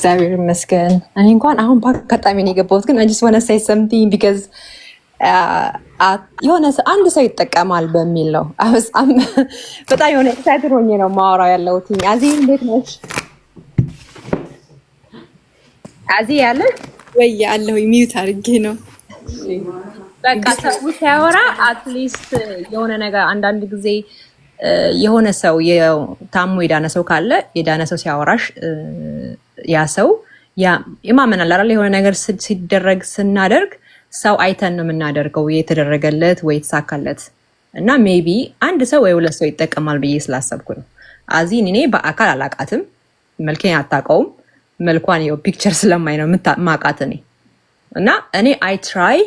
እግዚአብሔር ይመስገን። እኔ እንኳን አሁን በአጋጣሚ ነው የገባሁት፣ ግን I just want to say something because የሆነ አንድ ሰው ይጠቀማል በሚል ነው። በጣም የሆነ ኤክሳይትድ ሆኜ ነው ማወራው ያለሁት። አዚ እንዴት ነሽ? አዚ ያለሽ ወይ ያለው ሚውት አድርጌ ነው። በቃ ሰው ሲያወራ አትሊስት የሆነ ነገር አንዳንድ ጊዜ የሆነ ሰው ታሞ የዳነ ሰው ካለ የዳነ ሰው ሲያወራሽ ያ ሰው ይማመናል አይደል? የሆነ ነገር ሲደረግ ስናደርግ ሰው አይተን ነው የምናደርገው የተደረገለት ወይ የተሳካለት እና ሜቢ አንድ ሰው ወይ ሁለት ሰው ይጠቀማል ብዬ ስላሰብኩ ነው። አዚን እኔ በአካል አላቃትም፣ መልኬን አታውቀውም። መልኳን የው ፒክቸር ስለማይ ነው ማቃት እኔ እና እኔ አይ ትራይ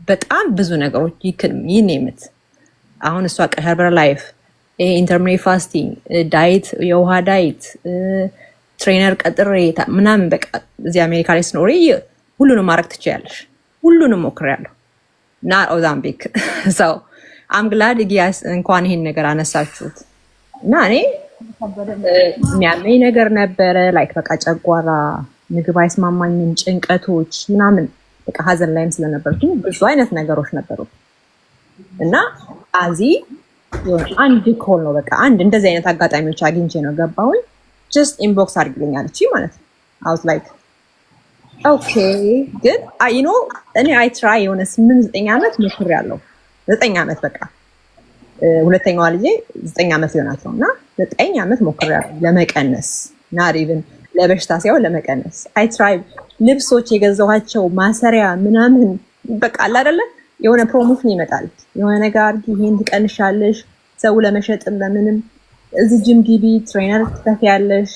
በጣም ብዙ ነገሮች ይኔምት አሁን እሷ ሄርባል ላይፍ ኢንተርሚቴንት ፋስቲንግ ዳይት የውሃ ዳይት ትሬነር ቀጥሬ ምናምን በቃ እዚህ አሜሪካ ላይ ስኖሪ ሁሉንም ማድረግ ትችያለሽ። ሁሉንም ሞክሬያለሁ እና ኦዛምቢክ ሰው አም ግላድ ጊያስ እንኳን ይሄን ነገር አነሳችሁት እና እኔ የሚያመኝ ነገር ነበረ ላይክ በቃ ጨጓራ ምግብ አይስማማኝም፣ ጭንቀቶች ምናምን በቃ ሀዘን ላይም ስለነበርኩኝ ብዙ አይነት ነገሮች ነበሩ እና አዚ አንድ ኮል ነው በቃ አንድ እንደዚህ አይነት አጋጣሚዎች አግኝቼ ነው ገባሁኝ። ጀስት ኢንቦክስ አድርግልኛል እቺ ማለት ነው። አይ ዋዝ ላይክ ኦኬ ግን አይ ኖ እኔ አይ ትራይ የሆነ 8-9 ዓመት ሞክሬያለሁ። 9 ዓመት በቃ ሁለተኛዋ ልጄ 9 ዓመት ሊሆናት ነው እና 9 ዓመት ሞክሬያለሁ ለመቀነስ ናት ኢቭን ለበሽታ ሳይሆን ለመቀነስ። አይ ትራይ ልብሶች የገዛኋቸው ማሰሪያ ምናምን በቃ አለ አይደለ የሆነ ፕሮሞሽን ይመጣል የሆነ ነገር አድርጊ ይሄን ትቀንሻለሽ ሰው ለመሸጥም ለምንም እዚህ ጂም ግቢ ትሬነር ትከፍያለሽ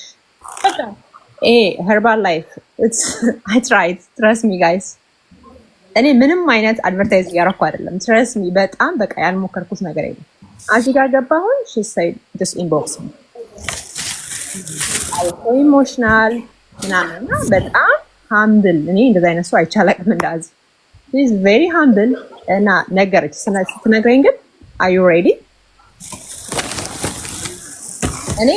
በቃ herbal life it's I tried trust me guys እኔ ምንም አይነት አድቨርታይዝ ያረኩ አይደለም trust me በጣም በቃ ያልሞከርኩት ነገር የለም። አዚ ጋር ገባሁኝ she said just inbox me I was so emotional ምናምን በጣም humble እኔ እንደዛ አይነት ሰው አይቻላቅም እንዳዚ she is very humble እና ነገረች ስትነግረኝ ግን are you ready እኔ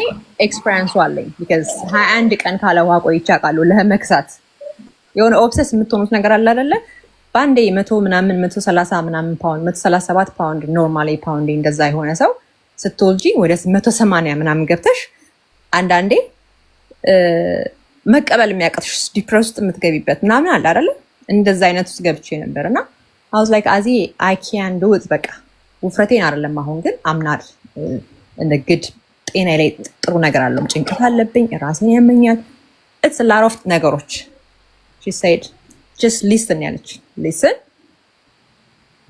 ኤክስፒሪየንስ አለኝ because 21 ቀን ካለ ውሃ ቆይቼ አውቃለሁ ለመክሳት የሆነ ኦብሰስ የምትሆኑት ነገር አለ አይደለ ባንዴ 100 ምናምን 130 ምናምን ፓውንድ 137 ፓውንድ ኖርማሊ ፓውንድ እንደዛ የሆነ ሰው ስትወልጂ ወደ 180 ምናምን ገብተሽ አንዳንዴ መቀበል የሚያቀጥሽ ዲፕረስ ውስጥ የምትገቢበት ምናምን አለ አይደለ እንደዛ አይነት ውስጥ ገብቼ ነበርና I was like አዚ I can do it በቃ ውፍረቴን አይደለም አሁን ግን አምናል እንደ ግድ ጤና ላይ ጥሩ ነገር አለው ጭንቀት አለብኝ ራሴን ያመኛል it's a lot of ነገሮች she said just listen ያለች listen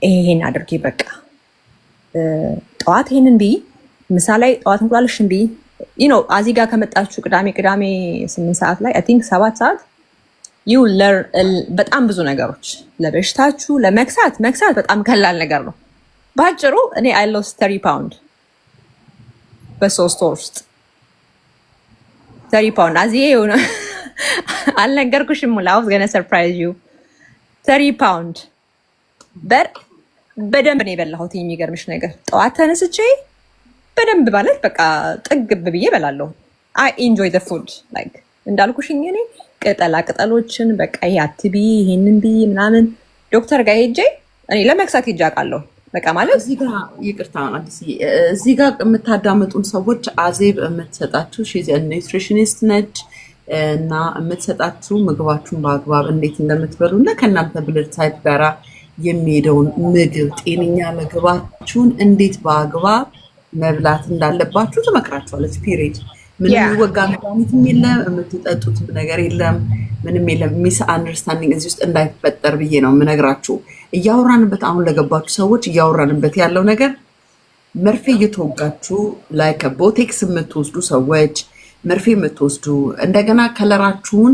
ይሄን አድርጊ በቃ ጠዋት ይሄንን ቢ ምሳ ላይ ጠዋት እንቁላልሽን ቢ you know አዚ ጋር ከመጣችሁ ቅዳሜ 8 ሰዓት ላይ I think 7 ሰዓት you learn በጣም ብዙ ነገሮች ለበሽታችሁ ለመክሳት በጣም ቀላል ነገር ነው። ባጭሩ እኔ I lost 30 pound በ3 ወር ውስጥ 30 pound አዚዬ የሆነ አልነገርኩሽም I was gonna surprise you 30 pound በደንብ ነው የበላሁት። የሚገርምሽ ነገር ጠዋት ተነስቼ በደንብ ማለት በቃ ጥግብ ብዬ በላለሁ። I enjoy the food like እንዳልኩሽኝ እኔ ቅጠሎችን በቃ ይሄ አትቢ ይሄንን ቢ ምናምን ዶክተር ጋር ሄጄ እኔ ለመክሳት ሄጄ አውቃለሁ። በቃ ማለት እዚህ ጋር ይቅርታ አዲስ እዚህ ጋር የምታዳምጡን ሰዎች አዜብ የምትሰጣችሁ ሺዝ ኒውትሪሽኒስት ነች እና የምትሰጣችሁ ምግባችሁን በአግባብ እንዴት እንደምትበሉ እና ከእናንተ ብለድ ታይፕ ጋራ የሚሄደውን ምግብ ጤነኛ ምግባችሁን እንዴት በአግባብ መብላት እንዳለባችሁ ትመክራችኋለች። ፒሪድ ምንም የሚወጋ መድኃኒትም የለም፣ የምትጠጡት ነገር የለም፣ ምንም የለም። ሚስ አንደርስታንዲንግ እዚህ ውስጥ እንዳይፈጠር ብዬ ነው የምነግራችሁ። እያወራንበት አሁን ለገባችሁ ሰዎች እያወራንበት ያለው ነገር መርፌ እየተወጋችሁ ላይክ ቦቴክስ የምትወስዱ ሰዎች መርፌ የምትወስዱ እንደገና ከለራችሁን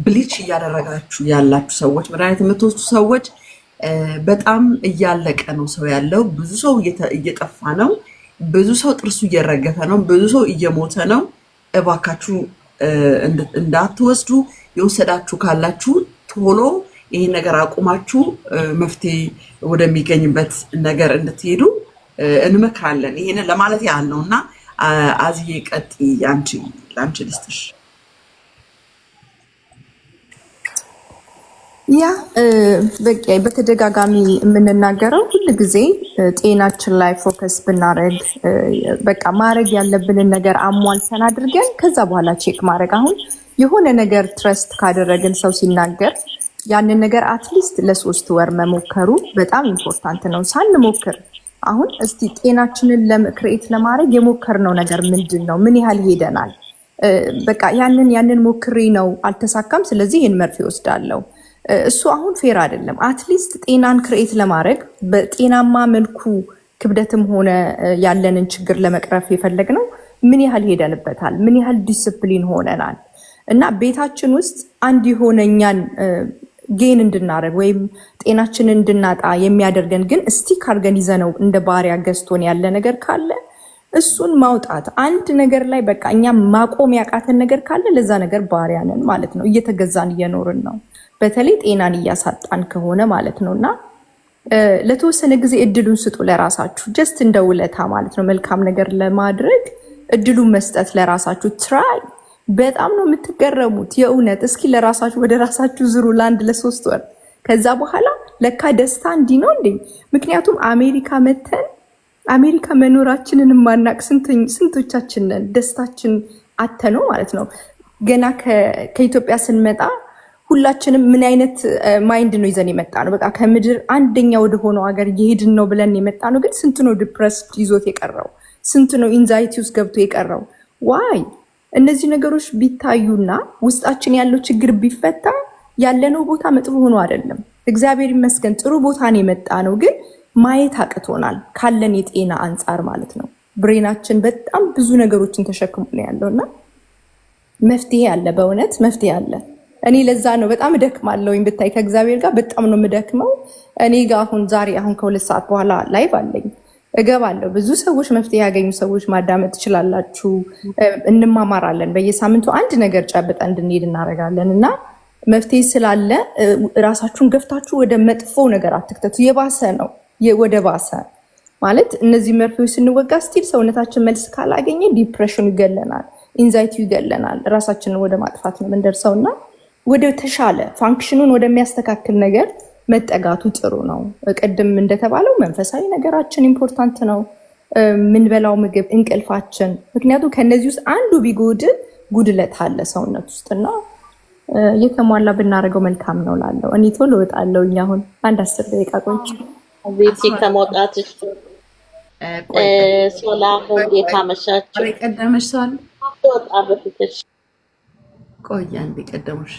ብሊች እያደረጋችሁ ያላችሁ ሰዎች መድኃኒት የምትወስዱ ሰዎች በጣም እያለቀ ነው ሰው ያለው። ብዙ ሰው እየጠፋ ነው። ብዙ ሰው ጥርሱ እየረገፈ ነው። ብዙ ሰው እየሞተ ነው። እባካችሁ እንዳትወስዱ። የወሰዳችሁ ካላችሁ ቶሎ ይሄን ነገር አቁማችሁ መፍትሄ ወደሚገኝበት ነገር እንድትሄዱ እንመክራለን። ይሄን ለማለት ያህል ነውና አዚዬ ቀጥይ አንቺ ልስጥሽ። ያ በቃ በተደጋጋሚ የምንናገረው ሁሉ ጊዜ ጤናችን ላይ ፎከስ ብናደርግ በቃ ማድረግ ያለብንን ነገር አሟልተን አድርገን ከዛ በኋላ ቼክ ማድረግ። አሁን የሆነ ነገር ትረስት ካደረግን ሰው ሲናገር ያንን ነገር አትሊስት ለ3 ወር መሞከሩ በጣም ኢምፖርታንት ነው። ሳንሞክር አሁን እስቲ ጤናችንን ክሬት ለማድረግ የሞከርነው ነገር ምንድን ነው? ምን ያህል ሄደናል? በቃ ያንን ሞክሬ ነው አልተሳካም፣ ስለዚህ ይህን መርፌ ወስዳለሁ። እሱ አሁን ፌር አይደለም። አትሊስት ጤናን ክሬት ለማድረግ በጤናማ መልኩ ክብደትም ሆነ ያለንን ችግር ለመቅረፍ የፈለግነው ምን ያህል ሄደንበታል? ምን ያህል ዲስፕሊን ሆነናል? እና ቤታችን ውስጥ አንድ የሆነ እኛን ጌን እንድናደርግ ወይም ጤናችንን እንድናጣ የሚያደርገን ግን ስቲክ አድርገን ይዘነው እንደ ባሪያ ገዝቶን ያለ ነገር ካለ እሱን ማውጣት። አንድ ነገር ላይ በቃ እኛ ማቆም ያቃተን ነገር ካለ ለዛ ነገር ባሪያ ነን ማለት ነው። እየተገዛን እየኖርን ነው። በተለይ ጤናን እያሳጣን ከሆነ ማለት ነው። እና ለተወሰነ ጊዜ እድሉን ስጡ ለራሳችሁ፣ ጀስት እንደ ውለታ ማለት ነው። መልካም ነገር ለማድረግ እድሉን መስጠት ለራሳችሁ ትራይ። በጣም ነው የምትገረሙት የእውነት። እስኪ ለራሳችሁ ወደ ራሳችሁ ዝሩ ለ1 ለ3 ወር። ከዛ በኋላ ለካ ደስታ እንዲህ ነው እንዴ! ምክንያቱም አሜሪካ መተን አሜሪካ መኖራችንን ማናቅ ስንቶቻችን ነን? ደስታችን አተነው ማለት ነው። ገና ከኢትዮጵያ ስንመጣ ሁላችንም ምን አይነት ማይንድ ነው ይዘን የመጣ ነው? በቃ ከምድር አንደኛ ወደ ሆነው ሀገር እየሄድን ነው ብለን የመጣ ነው። ግን ስንት ነው ዲፕረስድ ይዞት የቀረው? ስንት ነው ኢንዛይቲ ውስጥ ገብቶ የቀረው? ዋይ እነዚህ ነገሮች ቢታዩና ውስጣችን ያለው ችግር ቢፈታ ያለነው ቦታ መጥፎ ሆኖ አይደለም። እግዚአብሔር ይመስገን ጥሩ ቦታ ነው የመጣ ነው። ግን ማየት አቅቶናል ካለን የጤና አንጻር ማለት ነው። ብሬናችን በጣም ብዙ ነገሮችን ተሸክሞ ነው ያለውና መፍትሄ አለ፣ በእውነት መፍትሄ አለ። እኔ ለዛ ነው በጣም እደክማለሁኝ ብታይ፣ ከእግዚአብሔር ጋር በጣም ነው የምደክመው። እኔ ጋር አሁን ከ2 ሰዓት በኋላ ላይቭ አለኝ እገባለሁ። ብዙ ሰዎች መፍትሄ ያገኙ ሰዎች ማዳመጥ ትችላላችሁ። እንማማራለን። በየሳምንቱ አንድ ነገር ጨብጠን እንድንሄድ እናደርጋለን እና መፍትሄ ስላለ ራሳችሁን ገፍታችሁ ወደ መጥፎ ነገር አትክተቱ። የባሰ ነው ወደ ባሰ ማለት እነዚህ መርፌዎች ስንወጋ ስቲል ሰውነታችን መልስ ካላገኘ ዲፕሬሽኑ ይገለናል፣ ኢንዛይቲው ይገለናል። ራሳችንን ወደ ማጥፋት ነው የምንደርሰውና ወደ ተሻለ ፋንክሽኑን ወደሚያስተካክል ነገር መጠጋቱ ጥሩ ነው። ቅድም እንደተባለው መንፈሳዊ ነገራችን ኢምፖርታንት ነው። ምንበላው ምግብ፣ እንቅልፋችን። ምክንያቱም ከነዚህ ውስጥ አንዱ ቢጎድል ጉድለት አለ ሰውነት ውስጥና የተሟላ ብናደርገው መልካም ነው ላለው። እኔ ቶሎ እወጣለሁ። አሁን 10 ደቂቃ ቆይቼ ቤት ከመውጣትሽ ሰላም እንዴት አመሻችሁ? ቀደመሽ ሰው አለ ወጣ በፊትሽ ቆያ እንደ ቀደመሽ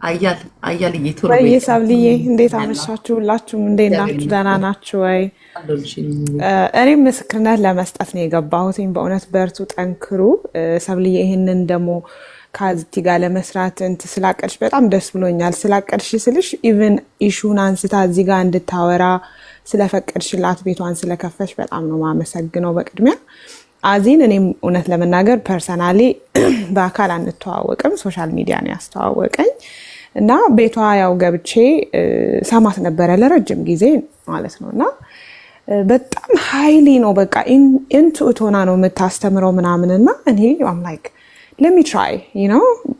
አያል እየቶሎ በየሳብልዬ እንዴት አመሻችሁ? ሁላችሁም እንዴት ናችሁ? ደህና ናችሁ ወይ? እኔም ምስክርነት ለመስጠት ነው የገባሁት። በእውነት በርቱ፣ ጠንክሩ። ሳብልዬ ይህንን ደግሞ ከዚህ ጋር ለመስራት ስላቀድሽ በጣም ደስ ብሎኛል። ስላቀድሽ ስልሽ ኢቭን ኢሹን አንስታ እዚህ ጋር እንድታወራ ስለፈቀድሽላት ቤቷን ስለከፈሽ በጣም ነው ማመሰግነው። በቅድሚያ አዚን እኔም እውነት ለመናገር ፐርሰናሊ በአካል አንተዋወቅም፣ ሶሻል ሚዲያ ነው ያስተዋወቀኝ እና ቤቷ ያው ገብቼ ሰማት ነበረ ለረጅም ጊዜ ማለት ነው። እና በጣም ሃይሊ ነው በቃ ኢንቱኢት ሆና ነው የምታስተምረው ምናምንና እኔ አም ላይክ let me try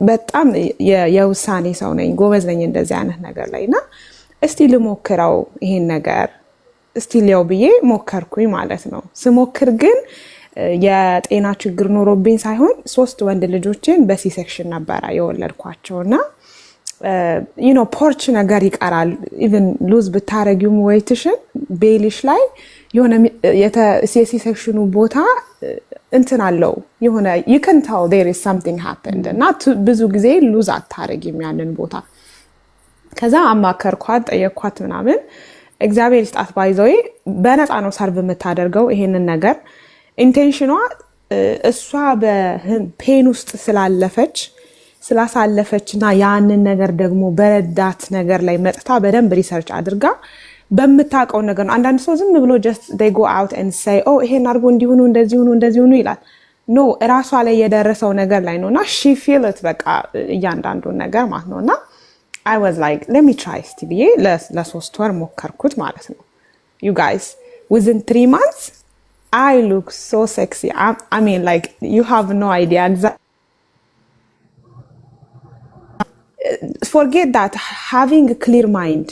በጣም የውሳኔ ሰው ነኝ፣ ጎበዝ ነኝ እንደዚህ አይነት ነገር ላይ እና እስቲ ልሞክረው ይሄን ነገር እስቲ ሊያው ብዬ ሞከርኩኝ ማለት ነው። ስሞክር ግን የጤና ችግር ኖሮብኝ ሳይሆን 3 ወንድ ልጆችን በሲ ሴክሽን ነበረ የወለድኳቸውና ፖርች ነገር ይቀራል። ኢቭን ሉዝ ብታረጊውም ወይትሽን ቤሊሽ ላይ የሆነ የሲ ሴክሽኑ ቦታ እንትን አለው የሆነ you can tell there is something happened እና ብዙ ጊዜ ሉዝ አታረጊም ያንን ቦታ። ከዛ አማከርኳት፣ ጠየኳት ምናምን። እግዚአብሔር ይስጣት ባይዘው በነፃ ነው ሰርቭ የምታደርገው ይሄንን ነገር። ኢንቴንሽኗ እሷ በፔን ውስጥ ስላሳለፈችና ያንን ነገር ደግሞ በረዳት ነገር ላይ መጥታ በደንብ ሪሰርች አድርጋ በምታውቀው ነገር ነው። አንዳንድ ሰው ዝም ብሎ just they go out and say oh ይሄን አርጎ እንዲሆኑ እንደዚህ ሆኑ ይላል። ኖ ራሷ ላይ የደረሰው ነገር ላይ ነውና she feel it በቃ እያንዳንዱ ነገር ማለት ነውና I was like let me try እስቲ ብዬ ለ3 ወር ሞከርኩት ማለት ነው። you guys within 3 months I look so sexy. I mean like you have no idea forget that having a clear mind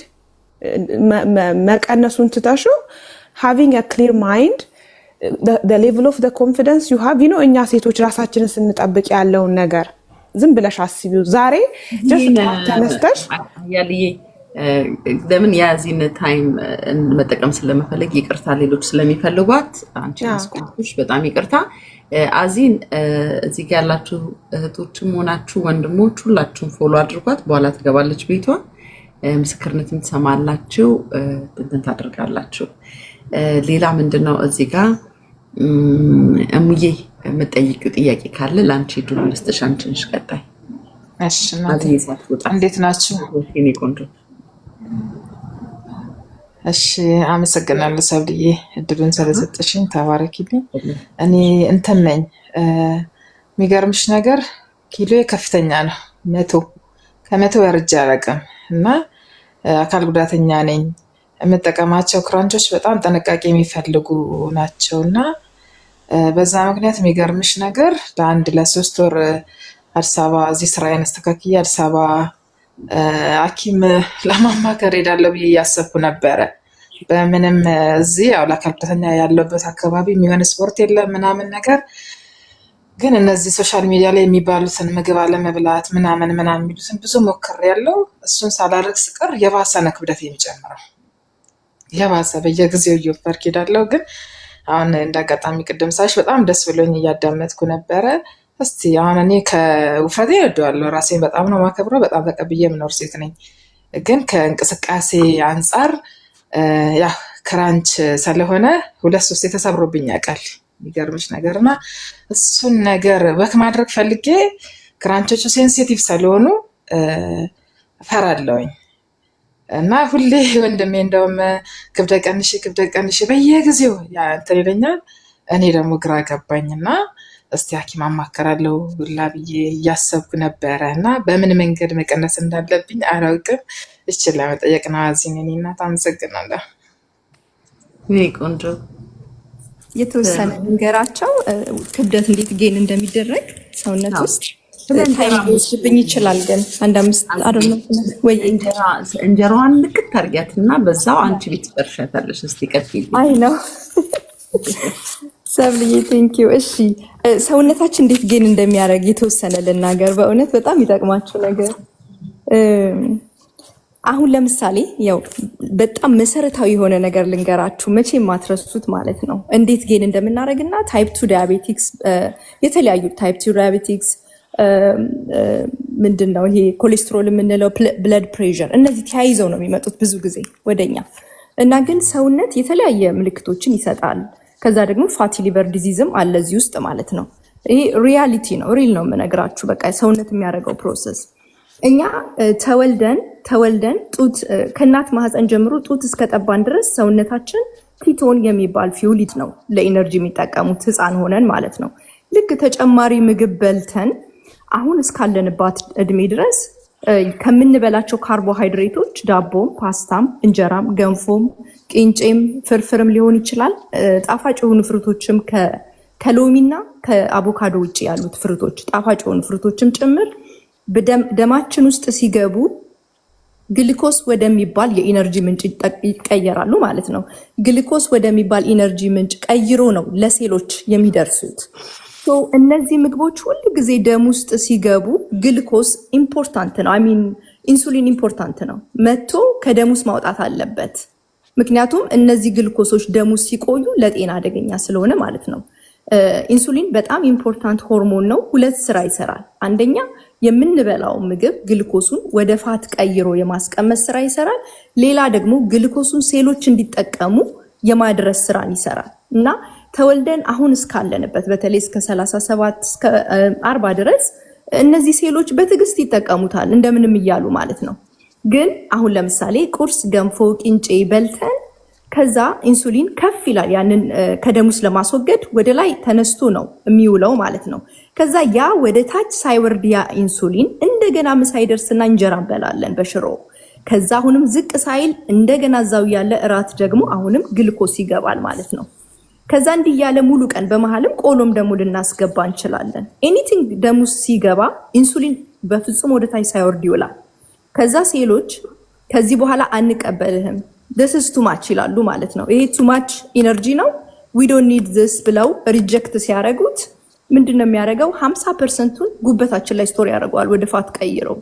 መቀነሱን ትተሹ having a clear mind the level of the confidence you have እኛ ሴቶች ራሳችንን ስንጠብቅ ያለውን ነገር ዝም ብለሽ አስቢው ዛሬ just ተነስተሽ ያልዬ ለምን ያዚን ታይም መጠቀም ስለመፈለግ ይቅርታ ሌሎች ስለሚፈልጓት አንቺ አስቆጥሽ በጣም ይቅርታ አዚን እዚህ ጋር ያላችሁ እህቶችም ሆናችሁ ወንድሞች ሁላችሁም ፎሎ አድርጓት በኋላ ትገባለች ቤቷ ምስክርነትም ትሰማላችሁ እንትን ታደርጋላችሁ ሌላ ምንድነው እዚህ ጋር እምዬ የምጠይቂው ጥያቄ ካለ ላንቺ ድሉ ልስጥሽ አንቺንሽ ቀጣይ እሺ እናቴ እንዴት ናችሁ እኔ ቆንጆ እሺ አመሰግናለሁ ሰብልዬ እድሉን ስለሰጠሽኝ ተባረኪልኝ እኔ እንትን ነኝ የሚገርምሽ ነገር ኪሎዬ ከፍተኛ ነው 100 ወርጄ አላውቅም እና አካል ጉዳተኛ ነኝ የምጠቀማቸው ክራንቾች በጣም ጥንቃቄ የሚፈልጉ ናቸውና በዛ ምክንያት የሚገርምሽ ነገር ለ3 ወር አዲስ አበባ እዚህ ስራዬን አስተካክዬ አዲስ አበባ ሐኪም ለማማከር ሄዳለሁ ብዬ እያሰብኩ ነበረ በምንም እዚህ ያው ለአካል ጉዳተኛ ያለበት አካባቢ የሚሆን ስፖርት የለም ምናምን ነገር ግን እነዚህ ሶሻል ሚዲያ ላይ የሚባሉትን ምግብ አለመብላት ምናምን የሚሉትን ብዙ ሞክሬያለሁ እሱን ሳላደርግ ስቀር የባሰ ነው ክብደት የሚጨምረው የባሰ በየጊዜው እየወፈርኩ ሄዳለሁ ግን አሁን እንዳጋጣሚ ቅድም ሳይሽ በጣም ደስ ብሎኝ እያዳመጥኩ ነበረ እስቲ አሁን እኔ ከውፍረቴ እወደዋለሁ ራሴን በጣም ነው ማከብረው በጣም ተቀብዬ የምኖር ሴት ነኝ ግን ከእንቅስቃሴ አንፃር ያ ክራንች ስለሆነ 2-3 ተሰብሮብኝ ያውቃል የሚገርምሽ ነገርና እሱን ነገር በክ ማድረግ ፈልጌ ክራንቾቹ ሴንሲቲቭ ስለሆኑ ፈራለሁኝ እና ሁሌ ወንድሜ እንደውም ክብደት ቀንሽ በየጊዜው ያ እንትን ይለኛል እኔ ደግሞ ግራ ገባኝና እስቲ ሐኪም አማከራለሁ ብላ ብዬ እያሰብኩ ነበረ እና በምን መንገድ መቀነስ እንዳለብኝ አላውቅም እቺ ለመጠየቅ ነው አዚን እኔ እናት አመሰግናለሁ ቆንጆ የተወሰነ መንገራቸው ክብደት እንዴት ጌን እንደሚደረግ ሰውነት ውስጥ ታይም ሊወስድብኝ ይችላል ግን አንድ 5 አይደለም ወይ እንጀራዋን ልክት ታርጊያትና በዛው አንቺ ቤት ትፈርሻታለሽ እስቲ ቀጥይ አይ ነው ሰብልዬ ቴንክ ዩ እሺ ሰውነታችን እንዴት ጌን እንደሚያደርግ የተወሰነ ልናገር በእውነት በጣም ይጠቅማችሁ ነገር አሁን ለምሳሌ ያው በጣም መሰረታዊ የሆነ ነገር ልንገራችሁ መቼም ማትረሱት ማለት ነው እንዴት ጌን እንደምናደርግና ታይፕ 2 ዳያቤቲክስ የተለያዩ ታይፕ 2 ዳያቤቲክስ ምንድነው ይሄ ኮሌስትሮል የምንለው ብለድ ፕሬሸር እነዚህ ተያይዘው ነው የሚመጡት ብዙ ጊዜ ወደኛ እና ግን ሰውነት የተለያየ ምልክቶችን ይሰጣል ከዛ ደግሞ ፋቲ ሊቨር ዲዚዝም አለ እዚህ ውስጥ ማለት ነው ይሄ ሪያሊቲ ነው ሪል ነው የምነግራችሁ በቃ ሰውነት የሚያደርገው ፕሮሰስ እኛ ተወልደን ጡት ከእናት ማህፀን ጀምሮ ጡት እስከጠባን ድረስ ሰውነታችን ኪቶን የሚባል ፊውሊድ ነው ለኢነርጂ የሚጠቀሙት ህፃን ሆነን ማለት ነው ልክ ተጨማሪ ምግብ በልተን አሁን እስካለንባት እድሜ ድረስ ከምንበላቸው ካርቦሃይድሬቶች ዳቦም ፓስታም እንጀራም ገንፎም ቅንጬም ፍርፍርም ሊሆን ይችላል ጣፋጭ የሆኑ ፍሩቶችም ከሎሚና ከአቮካዶ ውጪ ያሉት ፍሩቶች ጣፋጭ የሆኑ ፍሩቶችም ጭምር ደማችን ውስጥ ሲገቡ ግሉኮስ ወደሚባል የኢነርጂ ምንጭ ይቀየራሉ ማለት ነው ግሉኮስ ወደሚባል ኢነርጂ ምንጭ ቀይሮ ነው ለሴሎች የሚደርሱት እነዚህ ምግቦች ሁሉ ጊዜ ደም ውስጥ ሲገቡ ግሉኮስ ኢምፖርታንት ነው ኢንሱሊን ኢምፖርታንት ነው መጥቶ ከደም ውስጥ ማውጣት አለበት ምክንያቱም እነዚህ ግሉኮሶች ደም ውስጥ ሲቆዩ ለጤና አደገኛ ስለሆነ ማለት ነው ኢንሱሊን በጣም ኢምፖርታንት ሆርሞን ነው ሁለት ስራ ይሰራል አንደኛ የምንበላው ምግብ ግሉኮሱን ወደ ፋት ቀይሮ የማስቀመጥ ስራ ይሰራል ሌላ ደግሞ ግሉኮሱን ሴሎች እንዲጠቀሙ የማድረስ ስራን ይሰራል እና ተወልደን አሁን እስካለንበት በተለይ እስከ 37 እስከ 40 ድረስ እነዚህ ሴሎች በትግስት ይጠቀሙታል እንደምንም ይያሉ ማለት ነው ግን አሁን ለምሳሌ ቁርስ ገንፎ ቅንጬ በልተን ከዛ ኢንሱሊን ከፍ ይላል ያንን ከደም ውስጥ ለማስወገድ ወደ ላይ ተነስቶ ነው የሚውለው ማለት ነው ከዛ ያ ወደ ታች ሳይወርድ ያ ኢንሱሊን እንደገና ሳይደርስና እንጀራ እንበላለን በሽሮ ከዛ አሁንም ዝቅ ሳይል እንደገና ዛው ያለ እራት ደግሞ አሁንም ግሉኮስ ይገባል ማለት ነው ከዛ እንዲህ ያለ ሙሉ ቀን በመሃልም ቆሎም ደግሞ ልናስገባ እንችላለን ኤኒቲንግ ደም ውስጥ ሲገባ ኢንሱሊን በፍጹም ወደ ታች ሳይወርድ ይውላል ከዛ ሴሎች ከዚህ በኋላ አንቀበልህም this is too much ይላሉ ማለት ነው። ይሄ too much ኢነርጂ ነው we don't need this ብለው ሪጀክት ሲያደርጉት ምንድነው የሚያደርገው? 50%ቱን ጉበታችን ላይ ስቶር ያደርገዋል ወደ ፋት ቀይረው።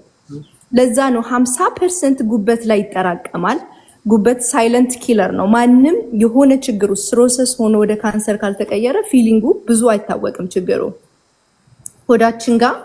ለዛ ነው 50% ጉበት ላይ ይጠራቀማል። ጉበት ሳይለንት ኪለር ነው። ማንም የሆነ ችግሩ ፕሮሰስ ሆኖ ወደ ካንሰር ካልተቀየረ ፊሊንጉ ብዙ አይታወቅም ችግሩ ሆዳችን ጋር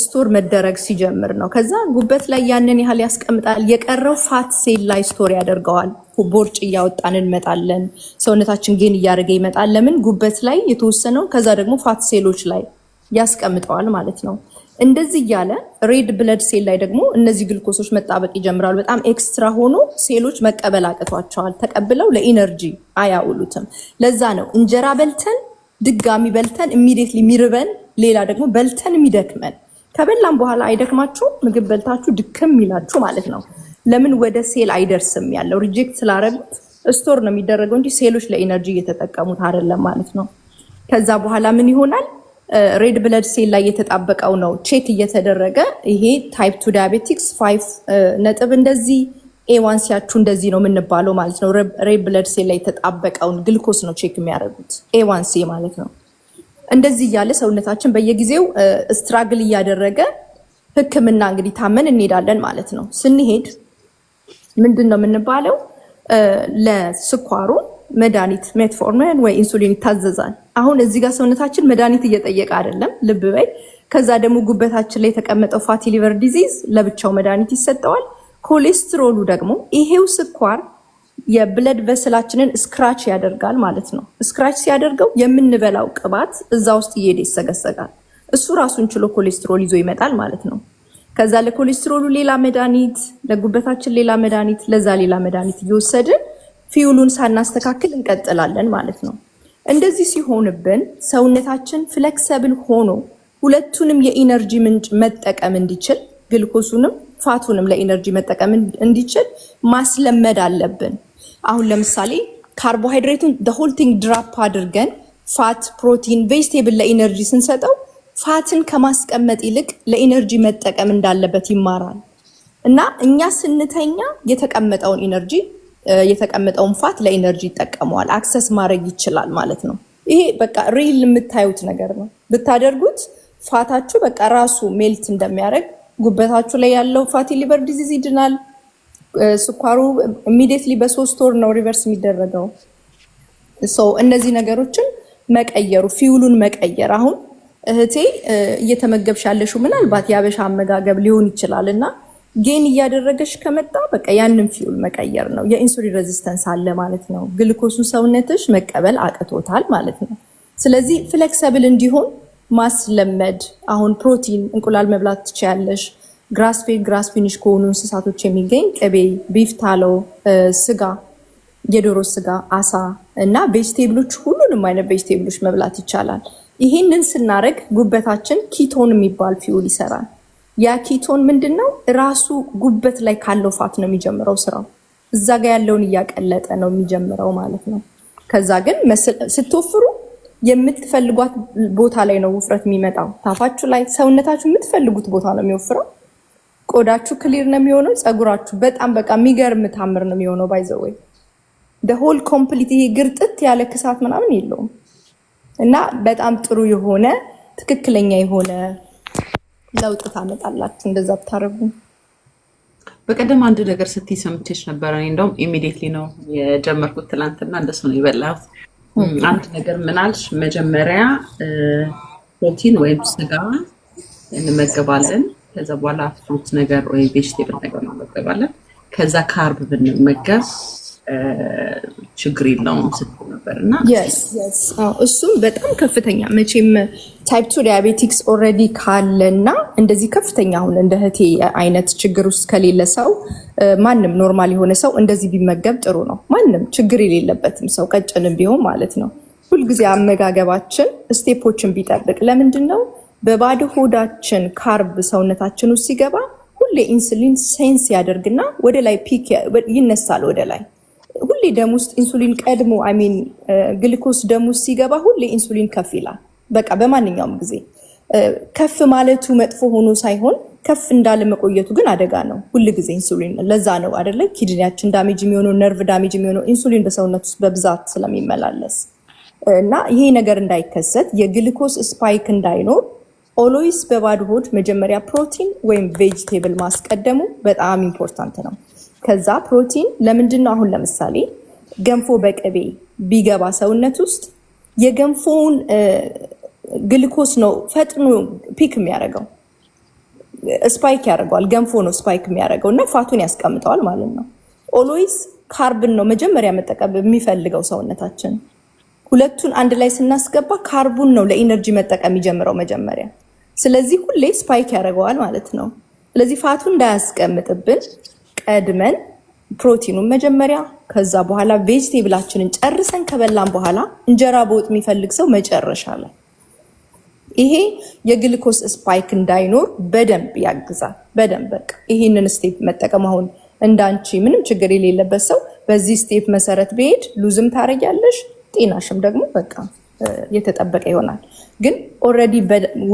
ስቶር መደረግ ሲጀምር ነው። ከዛ ጉበት ላይ ያንን ያህል ያስቀምጣል። የቀረው ፋት ሴል ላይ ስቶር ያደርገዋል። ቦርጭ እያወጣን እንመጣለን። ሰውነታችን ግን እያደረገ ይመጣል። ለምን? ጉበት ላይ የተወሰነው ከዛ ደግሞ ፋት ሴሎች ላይ ያስቀምጠዋል ማለት ነው። እንደዚህ እያለ ሬድ ብለድ ሴል ላይ ደግሞ እነዚህ ግልኮሶች መጣበቅ ይጀምራሉ። በጣም ኤክስትራ ሆኖ ሴሎች መቀበል አቅቷቸዋል። ተቀብለው ለኢነርጂ አያውሉትም። ለዛ ነው እንጀራ በልተን ድጋሚ በልተን ኢሚዲየትሊ የሚርበን፣ ሌላ ደግሞ በልተን የሚደክመን። ከበላም በኋላ አይደክማችሁ ምግብ በልታችሁ ድክም ይላችሁ ማለት ነው። ለምን? ወደ ሴል አይደርስም ያለው ሪጀክት ስላረጉት ስቶር ነው የሚደረገው እንጂ ሴሎች ለኢነርጂ እየተጠቀሙት አይደለም ማለት ነው። ከዛ በኋላ ምን ይሆናል? ሬድ ብለድ ሴል ላይ የተጣበቀው ነው ቼክ እየተደረገ ይሄ ታይፕ 2 ዳያቤቲክስ 5 ነጥብ እንደዚህ ኤዋንሲያችሁ እንደዚህ ነው የምንባለው ማለት ነው። ሬድ ብለድ ሴል ላይ የተጣበቀውን ግልኮስ ነው ቼክ የሚያደርጉት ኤዋንሲ ማለት ነው። እንደዚህ እያለ ሰውነታችን በየጊዜው ስትራግል እያደረገ ሕክምና እንግዲህ ታመን እንሄዳለን ማለት ነው። ስንሄድ ምንድን ነው የምንባለው? ለስኳሩ መድኃኒት ሜትፎርሚን ወይ ኢንሱሊን ይታዘዛል። አሁን እዚህ ጋር ሰውነታችን መድኃኒት እየጠየቀ አይደለም፣ ልብ በይ። ከዛ ደግሞ ጉበታችን ላይ የተቀመጠው ፋቲ ሊቨር ዲዚዝ ለብቻው መድኃኒት ይሰጠዋል። ኮሌስትሮሉ ደግሞ ይሄው ስኳር የብለድ ቨስላችንን ስክራች ያደርጋል ማለት ነው። ስክራች ሲያደርገው የምንበላው ቅባት እዛ ውስጥ እየሄደ ይሰገሰጋል። እሱ ራሱን ችሎ ኮሌስትሮል ይዞ ይመጣል ማለት ነው። ከዛ ለኮሌስትሮሉ ሌላ መድኃኒት፣ ለጉበታችን ሌላ መድኃኒት፣ ለዛ ሌላ መድኃኒት እየወሰድን ፊውሉን ሳናስተካክል እንቀጥላለን ማለት ነው። እንደዚህ ሲሆንብን ሰውነታችን ፍሌክሰብል ሆኖ ሁለቱንም የኢነርጂ ምንጭ መጠቀም እንዲችል ግልኮሱንም ፋቱንም ለኢነርጂ መጠቀም እንዲችል ማስለመድ አለብን። አሁን ለምሳሌ ካርቦሃይድሬቱን the whole thing ድራፕ አድርገን ፋት፣ ፕሮቲን፣ ቬጅቴብል ለኢነርጂ ስንሰጠው ፋትን ከማስቀመጥ ይልቅ ለኢነርጂ መጠቀም እንዳለበት ይማራል። እና እኛ ስንተኛ የተቀመጠውን ኢነርጂ የተቀመጠውን ፋት ለኢነርጂ ይጠቀመዋል፣ አክሰስ ማድረግ ይችላል ማለት ነው። ይሄ በቃ ሪል የምታዩት ነገር ነው። ብታደርጉት ፋታችሁ በቃ ራሱ ሜልት እንደሚያደርግ ጉበታችሁ ላይ ያለው ፋቲ ሊቨር ዲዚዝ ይድናል። ስኳሩ ኢሚዲየትሊ በ3 ወር ነው ሪቨርስ የሚደረገው። እነዚህ ነገሮችን መቀየሩ ፊውሉን መቀየር። አሁን እህቴ እየተመገብሽ ያለሽው ምናልባት የአበሻ አመጋገብ ሊሆን ይችላል እና ጌን እያደረገሽ ከመጣ በቃ ያንን ፊውል መቀየር ነው። የኢንሱሊን ሬዚስተንስ አለ ማለት ነው። ግልኮሱን ሰውነትሽ መቀበል አቅቶታል ማለት ነው። ስለዚህ ፍሌክሰብል እንዲሆን ማስለመድ። አሁን ፕሮቲን እንቁላል መብላት ትችያለሽ። ግራስ ፌድ ግራስ ፊኒሽ ከሆኑ እንስሳቶች የሚገኝ ቅቤ፣ ቢፍ ታሎ፣ ስጋ፣ የዶሮ ስጋ፣ አሳ እና ቬጅቴብሎች፣ ሁሉንም አይነት ቬጅቴብሎች መብላት ይቻላል። ይሄንን ስናደርግ ጉበታችን ኪቶን የሚባል ፊውል ይሰራል። ያ ኪቶን ምንድነው? ራሱ ጉበት ላይ ካለው ፋት ነው የሚጀምረው ስራው። እዛ ጋር ያለውን እያቀለጠ ነው የሚጀምረው ማለት ነው። ከዛ ግን ስትወፍሩ የምትፈልጓት ቦታ ላይ ነው ውፍረት የሚመጣው። ታፋችሁ ላይ፣ ሰውነታችሁ የምትፈልጉት ቦታ ነው የሚወፍረው። ቆዳችሁ ክሊር ነው የሚሆነው። ፀጉራችሁ በጣም በቃ የሚገርም ታምር ነው የሚሆነው። ባይዘወይ the whole complete ይሄ ግርጥት ያለ ክሳት ምናምን የለውም እና በጣም ጥሩ የሆነ ትክክለኛ የሆነ ለውጥ ታመጣላችሁ እንደዛ ብታረጉ። በቀደም አንድ ነገር ስትይ ሰምቼሽ ነበር። እኔ እንደውም ኢሚዲየትሊ ነው የጀመርኩት፣ ትናንትና እንደሱ ነው የበላሁት። አንድ ነገር ምናልሽ? መጀመሪያ ፕሮቲን ወይም ስጋ እንመገባለን። ከዛ በኋላ ፍሩት ነገር ወይ ቬጅቴብል ነገር እንመገባለን። ከዛ ካርብ ብንመገብ ችግር የለውም ስትል ነበር እና እሱም በጣም ከፍተኛ መቼም ታይፕ 2 ዳያቤቲክስ ኦልሬዲ ካለና እንደዚህ ከፍተኛ አሁን እንደ እህቴ አይነት ችግር ውስጥ ከሌለ ሰው ማንም ኖርማል የሆነ ሰው እንደዚህ ቢመገብ ጥሩ ነው። ማንም ችግር የሌለበትም ሰው ቀጭንም ቢሆን ማለት ነው። ሁልጊዜ አመጋገባችን ስቴፖችን ቢጠብቅ። ለምንድን ነው? በባዶ ሆዳችን ካርብ ሰውነታችን ውስጥ ሲገባ ሁሌ ኢንሱሊን ሴንስ ያደርግና ወደ ላይ ፒክ ይነሳል ወደ ላይ። ሁሌ ደም ውስጥ ኢንሱሊን ቀድሞ ግሉኮስ ደም ውስጥ ሲገባ ሁሌ ኢንሱሊን ከፍ ይላል። በቃ በማንኛውም ጊዜ ከፍ ማለቱ መጥፎ ሆኖ ሳይሆን ከፍ እንዳለ መቆየቱ ግን አደጋ ነው። ሁል ጊዜ ኢንሱሊን ለዛ ነው አይደለ ኪድኒያችን ዳሜጅ የሚሆነው ነርቭ ዳሜጅ የሚሆነው ኢንሱሊን በሰውነት ውስጥ በብዛት ስለሚመላለስ እና ይሄ ነገር እንዳይከሰት የግሉኮስ ስፓይክ እንዳይኖር ኦልዌይስ በባዶ ሆድ መጀመሪያ ፕሮቲን ወይም ቬጂቴብል ማስቀደሙ በጣም ኢምፖርታንት ነው። ከዛ ፕሮቲን ለምንድን ነው አሁን ለምሳሌ ገንፎ በቅቤ ቢገባ ሰውነት ውስጥ የገንፎውን ግሉኮስ ነው ፈጥኖ ፒክ የሚያደርገው ስፓይክ ያደርገዋል። ገንፎ ነው ስፓይክ የሚያደርገው እና ፋቱን ያስቀምጠዋል ማለት ነው። ኦልዌይስ ካርብን ነው መጀመሪያ መጠቀም የሚፈልገው ሰውነታችን። ሁለቱን አንድ ላይ ስናስገባ ካርቡን ነው ለኢነርጂ መጠቀም የሚጀምረው መጀመሪያ። ስለዚህ ሁሌ ስፓይክ ያደርገዋል ማለት ነው። ስለዚህ ፋቱን እንዳያስቀምጥብን ቀድመን ፕሮቲኑን መጀመሪያ ከዛ በኋላ ቬጂቴብላችንን ጨርሰን ከበላን በኋላ እንጀራ በወጥ የሚፈልግ ሰው መጨረሻ ላይ ይሄ የግሉኮስ ስፓይክ እንዳይኖር በደንብ ያግዛል። በደንብ በቃ ይሄንን ስቴፕ መጠቀም አሁን እንዳንቺ ምንም ችግር የሌለበት ሰው በዚህ ስቴፕ መሰረት ቢሄድ ሉዝም ታረጊያለሽ፣ ጤናሽም ደግሞ በቃ የተጠበቀ ይሆናል። ግን ኦልሬዲ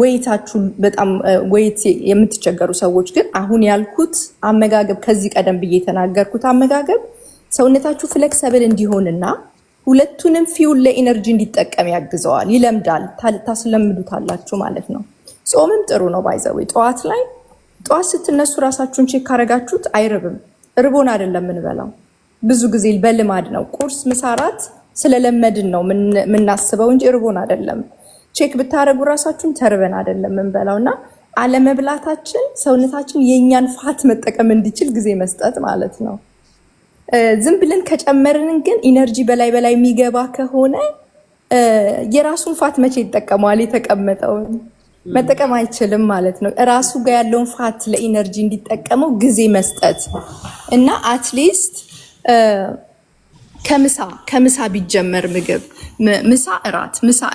ዌይታችሁ በጣም ዌይት የምትቸገሩ ሰዎች ግን አሁን ያልኩት አመጋገብ ከዚህ ቀደም ብዬ የተናገርኩት አመጋገብ ሰውነታችሁ ፍሌክሰብል እንዲሆንና ሁለቱንም ፊውል ለኢነርጂ እንዲጠቀም ያግዘዋል። ይለምዳል፣ ታስለምዱታላችሁ ማለት ነው። ጾምም ጥሩ ነው ባይዘው ጠዋት ስትነሱ ራሳችሁን ቼክ ካረጋችሁት አይርብም። እርቦን አይደለም የምንበላው፣ ብዙ ጊዜ በልማድ ነው። ቁርስ፣ ምሳ፣ እራት ስለለመድን ነው የምናስበው እንጂ እርቦን አይደለም። ቼክ ብታረጉ ራሳችሁን ተርበን አይደለም የምንበላውና አለመብላታችን ሰውነታችን የኛን ፋት መጠቀም እንዲችል ጊዜ መስጠት ማለት ነው። ዝም ብለን ከጨመርን ግን ኢነርጂ በላይ የሚገባ ከሆነ የራሱን ፋት መቼ ይጠቀመዋል? የተቀመጠውን መጠቀም አይችልም ማለት ነው። ራሱ ጋር ያለውን ፋት ለኢነርጂ እንዲጠቀመው ጊዜ መስጠት እና አትሊስት ከምሳ ቢጀመር ምግብ ምሳ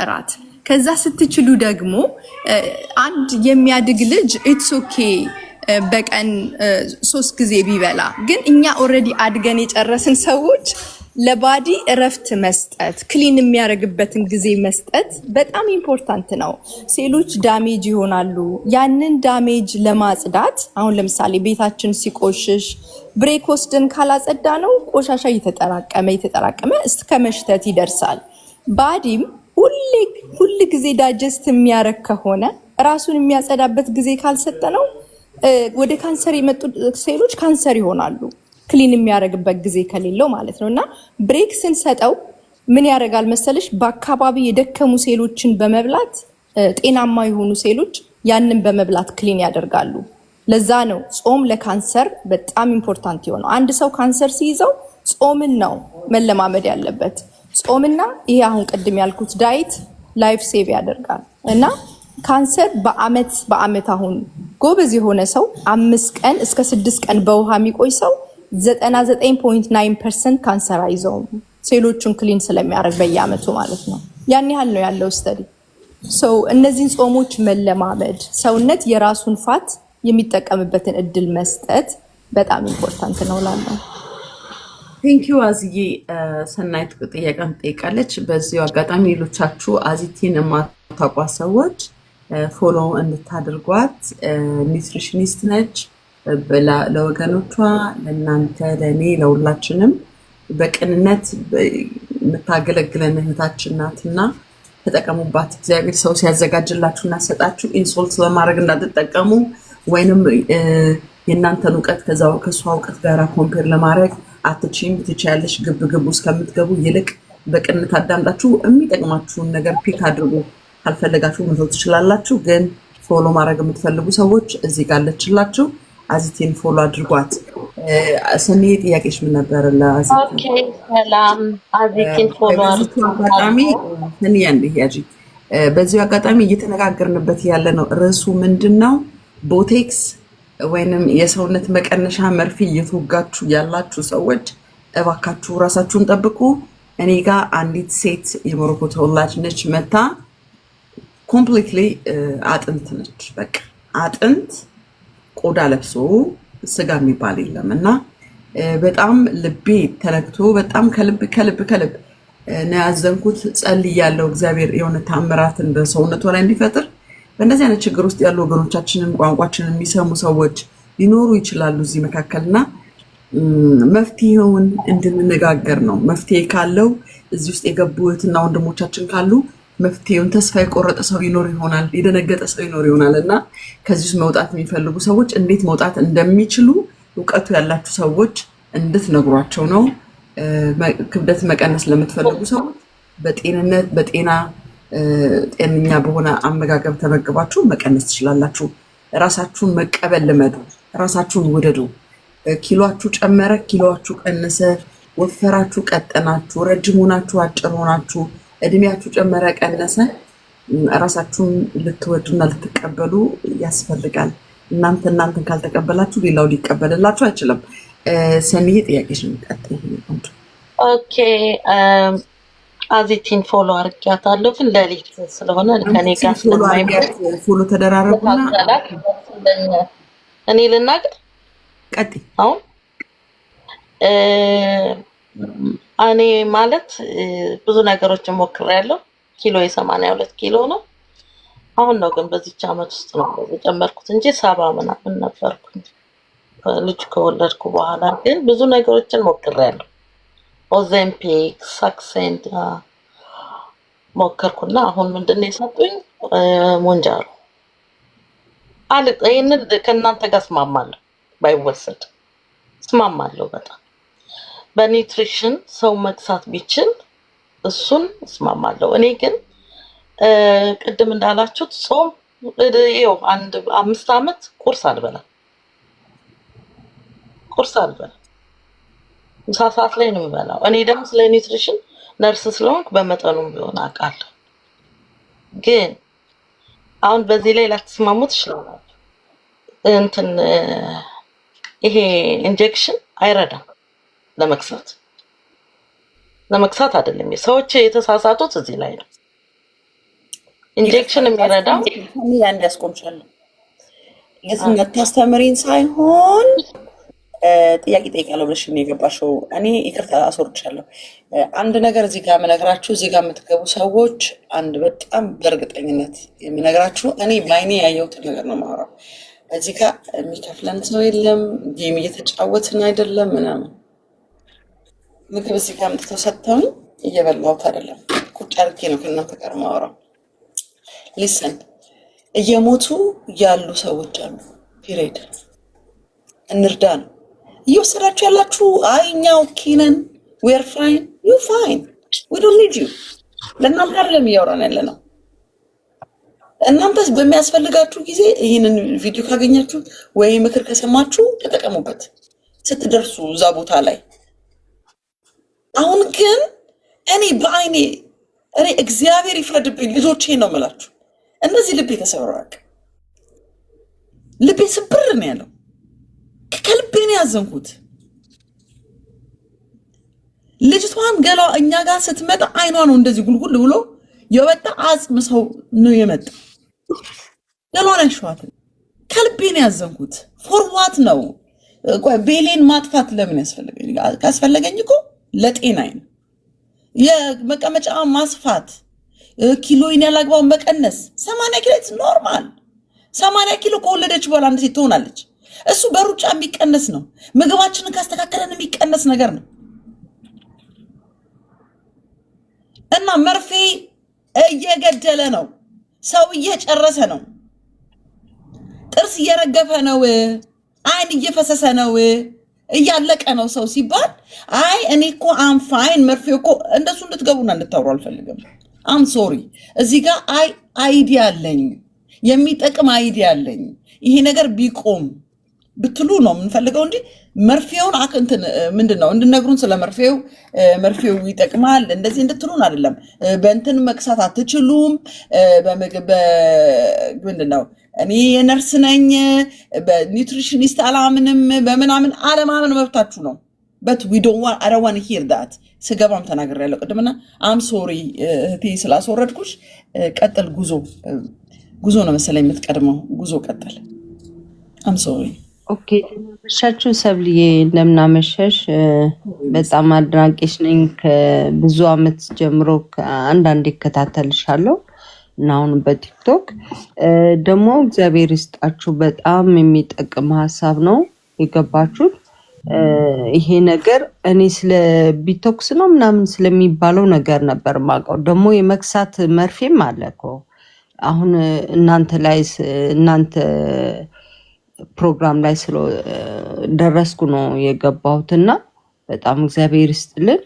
እራት ከዛ ስትችሉ ደግሞ አንድ የሚያድግ ልጅ ኢትስ ኦኬ በቀን 3 ጊዜ ቢበላ። ግን እኛ ኦልሬዲ አድገን የጨረስን ሰዎች ለባዲ እረፍት መስጠት፣ ክሊን የሚያደርግበትን ጊዜ መስጠት በጣም ኢምፖርታንት ነው። ሴሎች ዳሜጅ ይሆናሉ። ያንን ዳሜጅ ለማጽዳት አሁን ለምሳሌ ቤታችን ሲቆሽሽ ብሬክ ወስደን ካላጸዳ ነው ቆሻሻ እየተጠራቀመ እስከ መሽተት ይደርሳል። ባዲም ሁል ጊዜ ዳጀስት የሚያረግ ከሆነ ራሱን የሚያጸዳበት ጊዜ ካልሰጠ ነው ወደ ካንሰር የመጡ ሴሎች ካንሰር ይሆናሉ። ክሊን የሚያደርግበት ጊዜ ከሌለው ማለት ነው። እና ብሬክ ስንሰጠው ምን ያደርጋል መሰለሽ? በአካባቢ የደከሙ ሴሎችን በመብላት ጤናማ የሆኑ ሴሎች ያንን በመብላት ክሊን ያደርጋሉ። ለዛ ነው ጾም ለካንሰር በጣም ኢምፖርታንት የሆነው። አንድ ሰው ካንሰር ሲይዘው ጾምን ነው መለማመድ ያለበት። ጾምና ይሄ አሁን ቅድም ያልኩት ዳይት ላይፍ ሴቭ ያደርጋል። እና ካንሰር በአመት አሁን ጎበዝ የሆነ ሰው 5 ቀን እስከ 6 ቀን በውሃ የሚቆይ ሰው 99.9% ካንሰር አይዘውም። ሴሎቹን ክሊን ስለሚያደርግ በየአመቱ ማለት ነው። ያን ያህል ነው ያለው ስተዲ። እነዚህን ጾሞች መለማመድ፣ ሰውነት የራሱን ፋት የሚጠቀምበትን እድል መስጠት በጣም ኢምፖርታንት ነው እላለሁ። ቴንኪዩ አዝዬ። ሰናይት ጥያቄም ጠይቃለች። በዚሁ አጋጣሚ ሌሎቻችሁ አዚቲን የማታውቋት ሰዎች ፎሎ እንድታደርጓት። ኒውትሪሽኒስት ነች። ለወገኖቿ፣ ለእናንተ፣ ለእኔ፣ ለሁላችንም በቅንነት የምታገለግለን እህታችን ናትና ተጠቀሙባት። እግዚአብሔር ሰው ሲያዘጋጅላችሁ እና ሰጣችሁ ኢንሶልት በማድረግ እንዳትጠቀሙ፣ ወይንም የእናንተን እውቀት ከእሷ እውቀት ጋር ኮምፔር ለማድረግ አትችይም። ትችያለሽ ግብ ውስጥ ከምትገቡ ይልቅ በቅንነት አዳምጣችሁ የሚጠቅማችሁን ነገር ፒክ አድርጉ። ካልፈለጋችሁ መተው ትችላላችሁ። ግን ፎሎ ማድረግ የምትፈልጉ ሰዎች እዚህ ጋር አለችላችሁ። አዚቴን ፎሎ አድርጓት። ሰኒ ጥያቄሽ ምን ነበር? በዚሁ አጋጣሚ እየተነጋገርንበት ያለ ነው። ርዕሱ ምንድን ነው? ቦቴክስ ወይንም የሰውነት መቀነሻ መርፌ እየተወጋችሁ ያላችሁ ሰዎች እባካችሁ ራሳችሁን ጠብቁ። እኔ ጋር አንዲት ሴት የሞሮኮ ተወላጅ ነች። መታ ኮምፕሊትሊ አጥንት ነች። በቃ አጥንት ቆዳ ለብሶ ስጋ የሚባል የለም። እና በጣም ልቤ ተነክቶ በጣም ከልብ ነው ያዘንኩት። ጸልያለሁ እግዚአብሔር የሆነ ታምራትን በሰውነቷ ላይ እንዲፈጥር። በእንደዚህ አይነት ችግር ውስጥ ያሉ ወገኖቻችንን ቋንቋችንን የሚሰሙ ሰዎች ሊኖሩ ይችላሉ እዚህ መካከልና መፍትሄውን እንድንነጋገር ነው። መፍትሄ ካለው እዚህ ውስጥ የገቡ እህትና ወንድሞቻችን ካሉ መፍትሄውን ተስፋ የቆረጠ ሰው ይኖር ይሆናል፣ የደነገጠ ሰው ይኖር ይሆናል እና ከዚህ ውስጥ መውጣት የሚፈልጉ ሰዎች እንዴት መውጣት እንደሚችሉ እውቀቱ ያላችሁ ሰዎች እንድትነግሯቸው ነው። ክብደት መቀነስ ለምትፈልጉ ሰዎች በጤና ጤነኛ በሆነ አመጋገብ ተመግባችሁ መቀነስ ትችላላችሁ። ራሳችሁን መቀበል ልመዱ፣ ራሳችሁን ውደዱ። ኪሎአችሁ ጨመረ፣ ኪሎአችሁ ቀነሰ፣ ወፈራችሁ፣ ቀጠናችሁ፣ ረጅም ሆናችሁ፣ አጭር ሆናችሁ፣ እድሜያችሁ ጨመረ፣ ቀነሰ፣ ራሳችሁን ልትወዱና ልትቀበሉ ያስፈልጋል። እናንተን ካልተቀበላችሁ ሌላው ሊቀበልላችሁ አይችልም። ሰኒዬ ጥያቄሽን ቀጥይ። ኦኬ አዚቲን ፎሎ አድርጊያታለሁ፣ ግን ሌሊት ስለሆነ ከኔ ጋር ፎሎ ተደራረጉና እኔ ልናገር። ቀጥይ። አሁን እኔ ማለት ብዙ ነገሮችን ሞክሬያለሁ። ኪሎ 82 ኪሎ ነው። አሁን ነው ግን በዚች ዓመት ውስጥ ነው የጨመርኩት እንጂ 70 ምናምን ነበርኩኝ ልጅ ከወለድኩ በኋላ። ግን ብዙ ነገሮችን ሞክሬያለሁ። ኦዘምፒክ፣ ሳክሴንት ሞከርኩና አሁን ምንድነው የሰጡኝ? ሞንጃሮ ይህንን ከእናንተ ጋር እስማማለሁ። ባይወሰድ እስማማለሁ በጣም በኒውትሪሽን ሰው መግሳት ቢችል እሱን እስማማለሁ። እኔ ግን ቅድም እንዳላችሁት ጾም ይኸው 5 ዓመት ቁርስ አልበላም። ምሳ ሰዓት ላይ ነው የምበላው። እኔ ደግሞ ስለ ኒውትሪሽን ነርስ ስለሆንኩ በመጠኑም ቢሆን አውቃለሁ። ግን አሁን በዚህ ላይ ላትስማሙ ትችላላችሁ። ይሄ ኢንጀክሽን አይረዳም ለመክሳት አይደለም። ሰዎች የተሳሳቱት እዚህ ላይ ነው። ኢንጀክሽን የሚረዳው ያን ያስቆምሻለሁ። የትኛው ታስተምሪን ሳይሆን ጥያቄ ጠይቃለሁ ብለሽ ነው የገባሽው። እኔ ይቅርታ አስወርድሻለሁ። አንድ ነገር እዚህ ጋር የምነግራችሁ፣ እዚህ ጋር የምትገቡ ሰዎች አንድ በጣም በእርግጠኝነት የምነግራችሁ፣ እኔ በዓይኔ ያየሁትን ነገር ነው የማወራው። እዚህ ጋር የሚከፍለን ሰው የለም፣ ጌም እየተጫወትን አይደለም ምናምን። ምግብ እዚህ ጋር አምጥተው ሰጥተውኝ እየበላሁት አይደለም፣ ቁጭ አድርጌ ነው ከእናንተ ጋር የማወራው። ሊሰን እየሞቱ ያሉ ሰዎች አሉ። ፒሪድ እንርዳ ነው እየወሰዳችሁ ያላችሁ። አይ እኛ ኦኬ ነን፣ ዊ አር ፋይን፣ ዩ ፋይን፣ ዊ ዶንት ኒድ ዩ። ለእናንተ አይደለም እያወራን ያለ ነው። እናንተስ በሚያስፈልጋችሁ ጊዜ ይህንን ቪዲዮ ካገኛችሁ ወይ ምክር ከሰማችሁ ተጠቀሙበት ስትደርሱ እዛ ቦታ ላይ። አሁን ግን እኔ በዓይኔ እግዚአብሔር ይፍረድብኝ ልጆቼ ነው የምላችሁ። እነዚህ ልቤ ተሰብረዋል። ልቤ ስብር ነው ያለው። ከልቤ ነው ያዘንኩት። ልጅቷን ገላዋ እኛ ጋር ስትመጣ አይኗ ነው እንደዚህ ጉልጉል ብሎ የወጣ አጽም ሰው ነው የመጣ። ገላዋን አይሸዋት። ከልቤ ነው ያዘንኩት። ፎርዋት ነው ቤሌን ማጥፋት ለምን ያስፈልገኝ? ካስፈለገኝ እኮ ለጤናዬ ነው። የመቀመጫ ማስፋት፣ ኪሎይን ያላግባው መቀነስ። 80 ኪሎ ኖርማል። 80 ኪሎ ከወለደች በኋላ አንድ ሴት ትሆናለች። እሱ በሩጫ የሚቀነስ ነው። ምግባችንን ካስተካከለን የሚቀነስ ነገር ነው። እና መርፌ እየገደለ ነው። ሰው እየጨረሰ ነው። ጥርስ እየረገፈ ነው። አይን እየፈሰሰ ነው። እያለቀ ነው ሰው ሲባል አይ እኔ እኮ አም ፋይን መርፌው እኮ እንደሱ እንድትገቡና እንድታወሩ አልፈልግም። አም ሶሪ። እዚህ ጋር አይዲያ አለኝ፣ የሚጠቅም አይዲያ አለኝ። ይሄ ነገር ቢቆም ብትሉ ነው የምንፈልገው እንጂ መርፌውን ምንድነው እንድነግሩን ስለ መርፌው ይጠቅማል እንደዚህ እንድትሉን አይደለም። በእንትን መቅሳት አትችሉም። ምንድነው እኔ የነርስ ነኝ በኒውትሪሽኒስት አላምንም በምናምን አለማመን መብታችሁ ነው። በት ዊ ዶንት ዋንት አይ ዶንት ዋንት ሂር ዳት። ስገባም ተናግሬያለሁ ቅድምና አም ሶሪ እህቴ ስላስወረድኩሽ። ቀጥል። ጉዞ ነው መሰለኝ የምትቀድመው። ጉዞ ቀጥል። አም ሶሪ። ኦኬ ተመሻችሁ። ሰብልዬ እንደምናመሸሽ። በጣም አድናቂሽ ነኝ። ከብዙ አመት ጀምሮ አንዳንዴ እከታተልሻለሁ አሁን በቲክቶክ ደግሞ እግዚአብሔር ይስጣችሁ በጣም የሚጠቅም ሀሳብ ነው የገባችሁት። ይሄ ነገር እኔ ስለ ቢቶክስ ነው ምናምን ስለሚባለው ነገር ነበር ማውቀው። ደግሞ የመክሳት መርፌም አለ እኮ አሁን እናንተ ፕሮግራም ላይ ደረስኩ ነው የገባሁትና በጣም እግዚአብሔር ይስጥልን።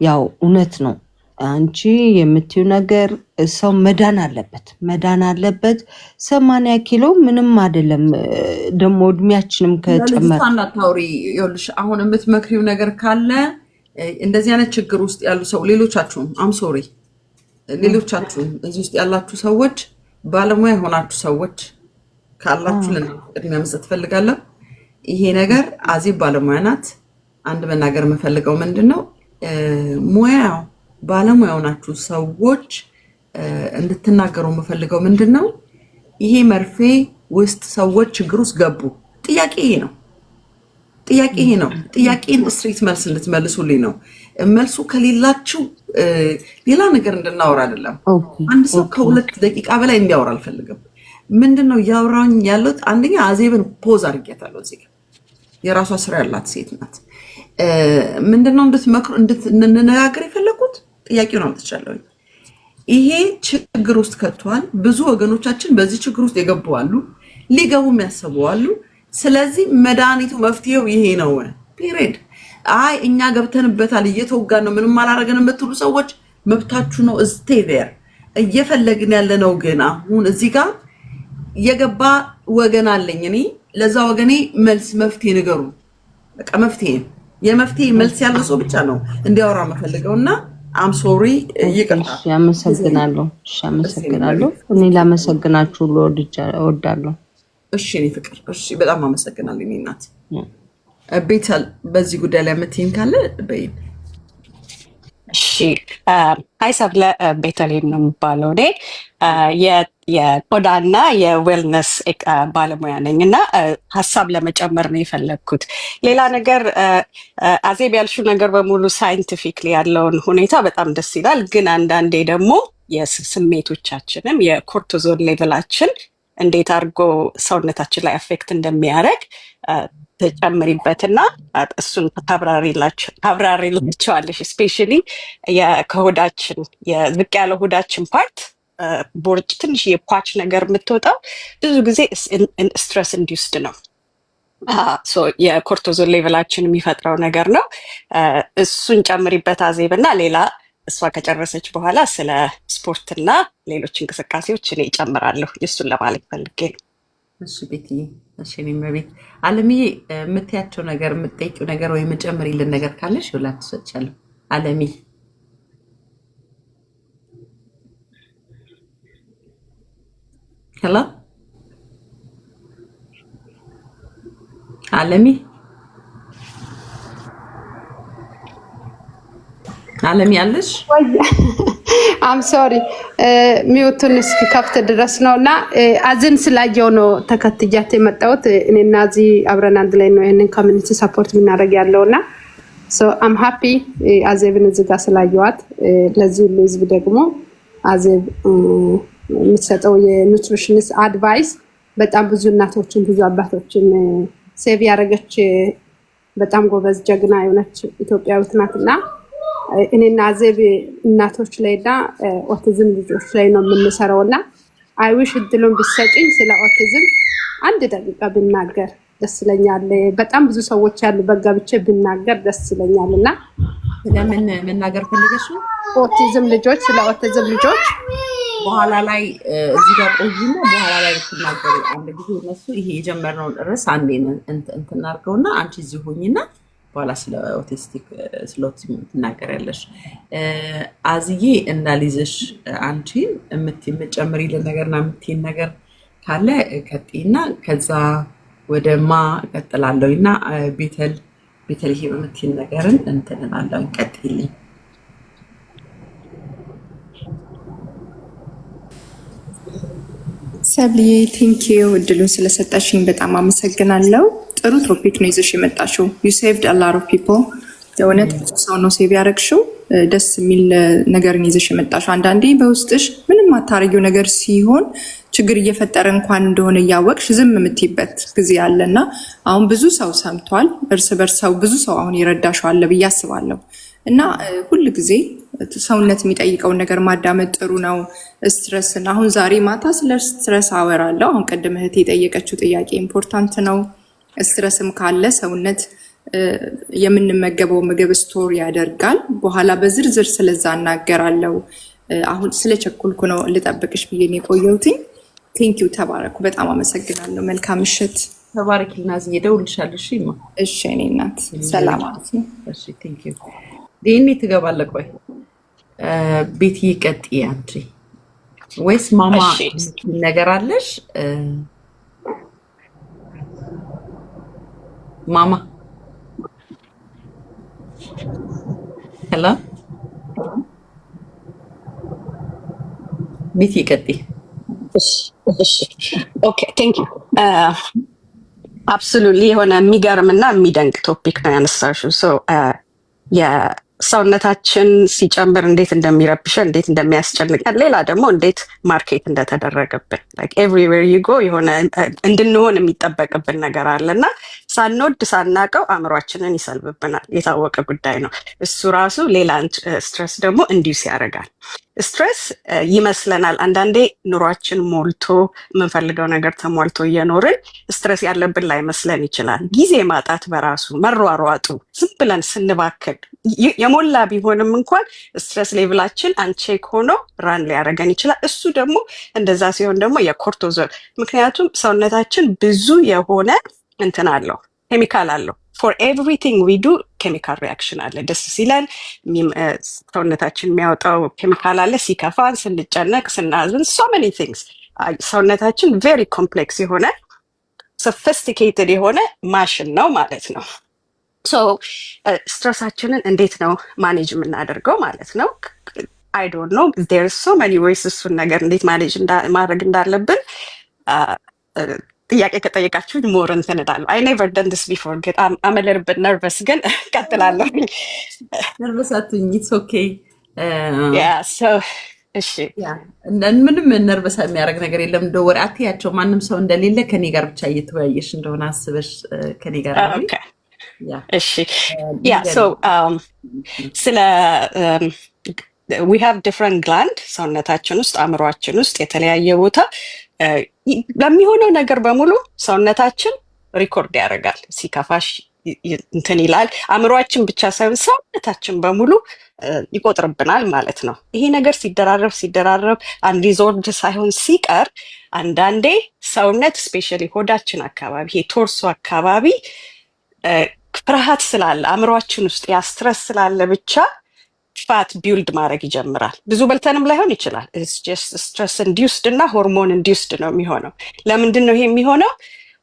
ያው እውነት ነው አንቺ የምትዩ ነገር ሰው መዳን አለበት 80 ኪሎ ምንም አይደለም። ደግሞ እድሜያችንም ከጨመረ ታናታውሪ ይኸውልሽ አሁን የምትመክሪው ነገር ካለ እንደዚህ አይነት ችግር ውስጥ ያሉ ሰው ሌሎቻችሁም እዚህ ውስጥ ያላችሁ ሰዎች ባለሙያ የሆናችሁ ሰዎች ካላችሁ ለእድሜያ መስጠት ፈልጋለሁ። ይሄ ነገር አዜብ ባለሙያ ናት። አንድ መናገር የምፈልገው ምንድነው ሙያው ባለሙያ የሆናችሁ ሰዎች እንድትናገሩ የምፈልገው ምንድነው ይሄ መርፌ ውስጥ ሰዎች ችግር ውስጥ ገቡ። ጥያቄ ይሄ ነው። ጥያቄን ስትሬት መልስ እንድትመልሱልኝ ነው። መልሱ ከሌላችሁ ሌላ ነገር እንድናወራ አይደለም። አንድ ሰው ከ2 ደቂቃ በላይ እንዲያወራ አልፈልግም። ምንድነው ያወራኝ ያሉት? አንደኛ አዜብን ፖዝ አድርጌታለሁ። እዚህ የራሷ ስራ ያላት ሴት ናት። ምንድነው እንድንነጋገር የፈለኩት ጥያቄውን አምጥቻለሁ። ይሄ ችግር ውስጥ ከቷል። ብዙ ወገኖቻችን በዚህ ችግር ውስጥ የገቡ አሉ፣ ሊገቡም ያሰቡ አሉ። ስለዚህ መድኃኒቱ መፍትሄው ይሄ ነው ፒሪድ። አይ እኛ ገብተንበታል እየተወጋን ነው ምንም አላረገንም የምትሉ ሰዎች መብታችሁ ነው። ስቴይ ዜር። እየፈለግን ያለነው ግን አሁን እዚህ ጋር የገባ ወገን አለኝ እኔ ለዛ ወገኔ መልስ መፍትሄ ንገሩ። በቃ የመፍትሄ መልስ ያለው ሰው ብቻ ነው እንዲያወራ የምፈልገውና አም ሶሪ ይቅርታ። አመሰግናለሁ። እኔ ላመሰግናችሁ እወዳለሁ። እሺ እኔ ፍቅር እሺ በጣም አመሰግናለሁ። እኔ እናት ቤተል በዚህ ጉዳይ ላይ የምትይኝ ካለ በይኝ። እሺ ሰብለ ቤተልሔም ነው የሚባለው። እኔ የቆዳና የዌልነስ ባለሙያ ነኝ እና ሀሳብ ለመጨመር ነው የፈለግኩት። ሌላ ነገር አዜብ ያልሽው ነገር በሙሉ ሳይንቲፊክሊ ያለውን ሁኔታ በጣም ደስ ይላል። ግን አንዳንዴ ደግሞ የስሜቶቻችንም የኮርቲዞል ሌቭላችን እንዴት አድርጎ ሰውነታችን ላይ አፌክት እንደሚያደርግ ተጨምሪበትና እሱን ታብራሪላቸዋለሽ። ስፔሻሊ ከሆዳችን የዝቅ ያለ ሆዳችን ፓርት ቦርጭ ትንሽ የፓች ነገር የምትወጣው ብዙ ጊዜ ስትረስ ኢንዲውስድ ነው። የኮርቲዞል ሌቭላችን የሚፈጥረው ነገር ነው። እሱን ጨምሪበት አዜብና ሌላ እሷ ከጨረሰች በኋላ ስለ ስፖርትና ሌሎች እንቅስቃሴዎች እኔ እጨምራለሁ። እሱን ለማለት ፈልጌ ነው። እሺ ቤትዬ፣ እሺ እኔም ቤት አለምዬ የምትያቸው ነገር የምትጠይቂው ነገር ወይ የምጨምሪልን ነገር ካለሽ ይውላ ትሰጫለሁ። አለሚ ሄሎ አለሚ ያለሽ አም ሶሪ ሚውቱን እስኪ ከፍት ድረስ ነውና አዝን ስላየው ነው ተከትያት የመጣሁት። እኔና እዚህ አብረን አንድ ላይ ነው ይሄንን ኮሚኒቲ ሰፖርት የምናደርግ ያለውና ሶ አም ሃፒ አዜብን እዚህ ጋር ስላየዋት። ለዚህ ሁሉ ህዝብ ደግሞ አዜብ የምትሰጠው የኑትሪሽንስ አድቫይስ በጣም ብዙ እናቶችን ብዙ አባቶችን ሴቭ ያደረገች በጣም ጎበዝ ጀግና የሆነች ኢትዮጵያዊት ናትና እኔና አዜብ እናቶች ላይና ኦቲዝም ልጆች ላይ ነው የምንሰራውና አይዊሽ እድሉን ብትሰጪኝ ስለ ኦቲዝም 1 ደቂቃ ብናገር ደስ ይለኛል። በጣም ብዙ ሰዎች ያሉ በጋብቼ ብናገር ደስ ይለኛልና ለምን መናገር ፈልገሽ ነው? ኦቲዝም ልጆች ስለ ኦቲዝም ልጆች በኋላ ላይ እዚህ ጋር ቆይና በኋላ ላይ ብትናገሪ አንድ ጊዜ እነሱ ይሄ የጀመርነውን ርዕስ አንዴ እንትን አድርገውና አንቺ እዚህ ሆኝና በኋላ ስለ ኦቲዝም ትናገሪያለሽ። አዝዬ እንዳልይዝሽ አንቺን የምትጨምሪልን ነገርና የምትይን ነገር ካለ ቀጥይና ከዛ ወደ ማ እቀጥላለሁና ቤተልሔም የምትይን ነገርን እንትን እላለሁ። ቀጥይልኝ። ሰብልዬ ቴንኪዩ እድሉን ስለሰጠሽኝ በጣም አመሰግናለሁ። ጥሩ ቶፒክ ነው ይዘሽ የመጣሽው። ዩ ሴቭድ አ ሎት ኦፍ ፒፕል። የእውነት ብዙ ሰው ነው ሴቭ ያደረግሽው። ደስ የሚል ነገርን ይዘሽ የመጣሽው። አንዳንዴ በውስጥሽ ምንም ምንም አታረጊው ነገር ሲሆን ችግር እየፈጠረ እንኳን እንደሆነ እያወቅሽ ዝም የምትይበት ጊዜ አለና አሁን ብዙ ሰው ሰምቷል። እርስ በርስ ሰው ብዙ ሰው አሁን ይረዳሻል አለ ብዬ አስባለሁ። እና ሁል ጊዜ ሰውነት የሚጠይቀውን ነገር ማዳመጥ ጥሩ ነው። ስትረስን አሁን ዛሬ ማታ ስለ ስትረስ አወራለሁ። አሁን ቅድም እህቴ የጠየቀችው ጥያቄ ኢምፖርታንት ነው። ስትረስም ካለ ሰውነት የምንመገበው ምግብ ስቶር ያደርጋል። በኋላ በዝርዝር ስለዛ እናገራለሁ። አሁን ስለቸኩልኩ ነው ልጠብቅሽ ብዬ ነው የቆየሁትኝ። ቴንክ ዩ ተባረኩ። በጣም አመሰግናለሁ። መልካም ምሽት። ተባረኪ ናዝዬ፣ እደውልልሻለሁ። እሺ ማ። እሺ እኔ እናት ሰላም። እሺ ቴንክ ዩ። ዲኒ ትገባለህ? ቆይ ቤት ይቀጥይ አንቺ ወይስ ማማ ነገር አለሽ? ማማ ሄሎ፣ ቤት ይቀጥይ። ኦኬ ቴንክ ዩ። አብሶሉትሊ የሆነ የሚገርም እና የሚደንቅ ቶፒክ ነው ያነሳሽው። የሰውነታችን ሲጨምር እንዴት እንደሚረብሸን እንዴት እንደሚያስጨንቀን፣ ሌላ ደግሞ እንዴት ማርኬት እንደተደረገብን ኤቭሪዌር ዩ ጎ የሆነ እንድንሆን የሚጠበቅብን ነገር አለ እና ሳንወድ ሳናቀው አእምሯችንን ይሰልብብናል። የታወቀ ጉዳይ ነው እሱ ራሱ። ሌላ ስትረስ ደግሞ እንዲውስ ያደርጋል። ስትረስ ይመስለናል አንዳንዴ ኑሯችን ሞልቶ የምንፈልገው ነገር ተሟልቶ እየኖርን ስትረስ ያለብን ላይመስለን ይችላል። ጊዜ ማጣት በራሱ መሯሯጡ፣ ዝም ብለን ስንባክን የሞላ ቢሆንም እንኳን ስትረስ ሌቭላችን አንቼክ ሆኖ ራን ሊያደርገን ይችላል። እሱ ደግሞ እንደዛ ሲሆን ደግሞ የኮርቶዞል፣ ምክንያቱም ሰውነታችን ብዙ የሆነ እንትን አለው ኬሚካል አለው። ፎር ኤቭሪቲንግ ዊ ዱ ኬሚካል ሪያክሽን አለ። ደስ ሲለን ሰውነታችን የሚያወጣው ኬሚካል አለ። ሲከፋን፣ ስንጨነቅ፣ ስናዝን ሶ ሜኒ ቲንግስ። ሰውነታችን ቬሪ ኮምፕሌክስ የሆነ ሶፊስቲኬትድ የሆነ ማሽን ነው ማለት ነው። ሶ ስትረሳችንን እንዴት ነው ማኔጅ የምናደርገው ማለት ነው? አይ ዶንት ኖ ዜር ሶ ሜኒ ዌይስ እሱን ነገር እንዴት ማኔጅ ማድረግ እንዳለብን ጥያቄ ከጠየቃችሁ ሞር እንትን እላለሁ። አይ ኔቨር ደን ዲስ ቢፎር ግን አመለርበት ነርቨስ ግን ቀጥላለሁ። ነርቨስ አትሁኝ፣ ኢትስ ኦኬ። እሺ ምንም ነርቨስ የሚያደርግ ነገር የለም። እንደ ወሬ አትያቸው። ማንም ሰው እንደሌለ ከኔ ጋር ብቻ እየተወያየሽ እንደሆነ አስበሽ ከኔ ጋር እሺ። ስለ ዊ ሃቭ ዲፍረንት ግላንድ ሰውነታችን ውስጥ አእምሯችን ውስጥ የተለያየ ቦታ ለሚሆነው ነገር በሙሉ ሰውነታችን ሪኮርድ ያደርጋል። ሲከፋሽ እንትን ይላል። አእምሯችን ብቻ ሳይሆን ሰውነታችን በሙሉ ይቆጥርብናል ማለት ነው። ይሄ ነገር ሲደራረብ አንሪዞልቭድ ሳይሆን ሲቀር አንዳንዴ ሰውነት ስፔሻሊ ሆዳችን አካባቢ ይሄ ቶርሶ አካባቢ ፍርሃት ስላለ አእምሯችን ውስጥ ያ ስትረስ ስላለ ብቻ ፋት ቢውልድ ማድረግ ይጀምራል። ብዙ በልተንም ላይሆን ይችላል። ስትረስ ኢንዲውስድ እና ሆርሞን ኢንዲውስድ ነው የሚሆነው። ለምንድን ነው ይሄ የሚሆነው?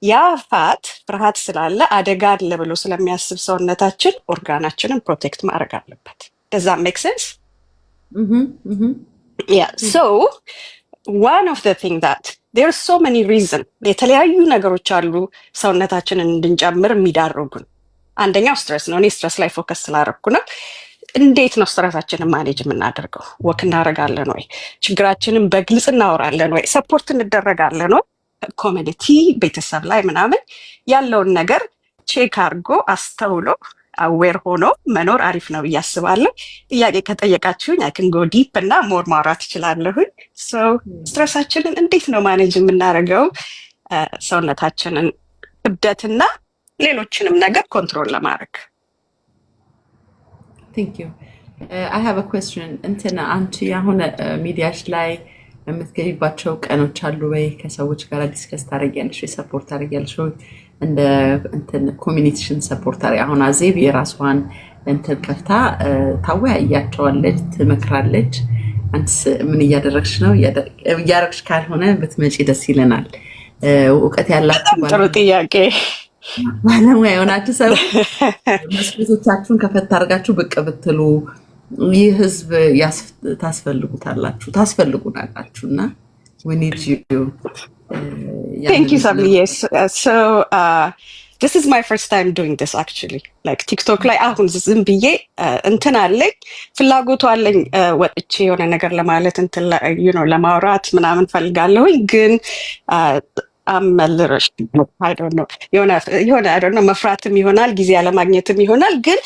ያ ፋት ፍርሃት ስላለ አደጋ አለ ብሎ ስለሚያስብ ሰውነታችን ኦርጋናችንን ፕሮቴክት ማድረግ አለበት። does that make sense? Yeah, so one of the thing that there are so many reasons የተለያዩ ነገሮች አሉ ሰውነታችንን እንድንጨምር የሚዳርጉን። አንደኛው ስትረስ ነው። እኔ ስትረስ ላይ ፎከስ ስላደረኩ ነው። እንዴት ነው ስትረሳችንን ማኔጅ የምናደርገው? ወክ እናደርጋለን ወይ? ችግራችንን በግልጽ እናወራለን ወይ? ሰፖርት እንደረጋለን ወይ? ኮሚኒቲ ቤተሰብ ላይ ምናምን ያለውን ነገር ቼክ አድርጎ አስተውሎ አዌር ሆኖ መኖር አሪፍ ነው ብዬ አስባለሁ። ጥያቄ ከጠየቃችሁኝ አክን ጎ ዲፕ እና ሞር ማውራት እችላለሁኝ። ስትረሳችንን እንዴት ነው ማኔጅ የምናደርገው? ሰውነታችንን ክብደትና ሌሎችንም ነገር ኮንትሮል ለማድረግ። ቴንክ ዩ። አይ ሃቭ አ ኩዌስችን። እንትን አንቺ አሁን ሚዲያሽ ላይ የምትገቢባቸው ቀኖች አሉ ወይ? ከሰዎች ጋር ዲስከስ ታደርጊያለሽ ወይ? ሰፖርት ታደርጊያለሽ ወይ? እንደ እንትን ኮሚኒቲሽን ሰፖርት ታደርጊ? አሁን አዜብ የራሷን እንትን ከፍታ ታወያያቸዋለች፣ ትመክራለች። አንቺስ ምን እያደረግሽ ነው? እያደረግሽ ካልሆነ ብትመጪ ደስ ይለናል። እውቀት ያላችሁ ጥሩ ጥያቄ ባለሙያ የሆናችሁ ሰው መስኮቶቻችሁን ከፈት አድርጋችሁ ብቅ ብትሉ ይህ ህዝብ ታስፈልጉናላችሁ እና Thank you, Sabli. Yes. So this is my first time doing this actually like ቲክቶክ ላይ አሁን ዝም ብዬ እንትን አለኝ ፍላጎቱ አለኝ ወጥቼ የሆነ ነገር ለማለት እንትን ለማውራት ምናምን ፈልጋለሁኝ ግን አመልረሽ I don't know የሆነ I don't know መፍራትም ይሆናል ጊዜ አለማግኘትም ይሆናል ግን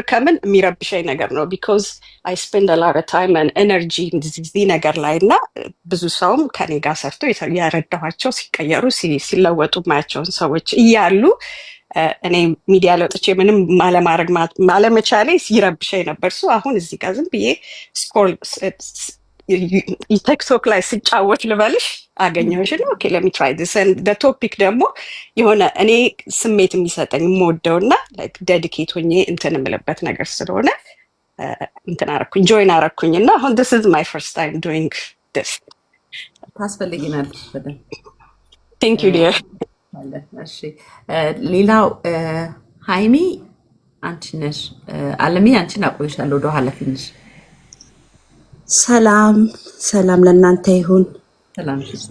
ከምን የሚረብሸኝ ነገር ነው because I spend a lot of time and energy እዚህ ነገር ላይ እና ብዙ ሰውም ከኔ ጋር ሰርቶ ያረዳኋቸው ሲቀየሩ ሲለወጡ ማያቸውን ሰዎች እያሉ እኔ ሚዲያ ለውጥቼ ምንም ማለመቻሌ ይረብሸኝ ነበር አሁን እዚህ ጋር ዝም ብዬ ስክሮል ቲክቶክ ላይ ስጫወት ልበልሽ አገኘሁሽ ነው ኦኬ let me try this and the topic ደግሞ የሆነ እኔ ስሜት የሚሰጠኝ የምወደውና like dedicate ሆኜ እንትን የምልበት ነገር ስለሆነ እንትን አረኩኝ join አረኩኝና አሁን this is my first time doing this ታስፈልጊናል በደንብ thank you dear እሺ ሌላው ሃይሚ አንቺ ነሽ አለሚ አንቺን አቆይሻለሁ ወደ ኋላ ትንሽ ሰላም ለእናንተ ይሁን። ሰላም ሽሳ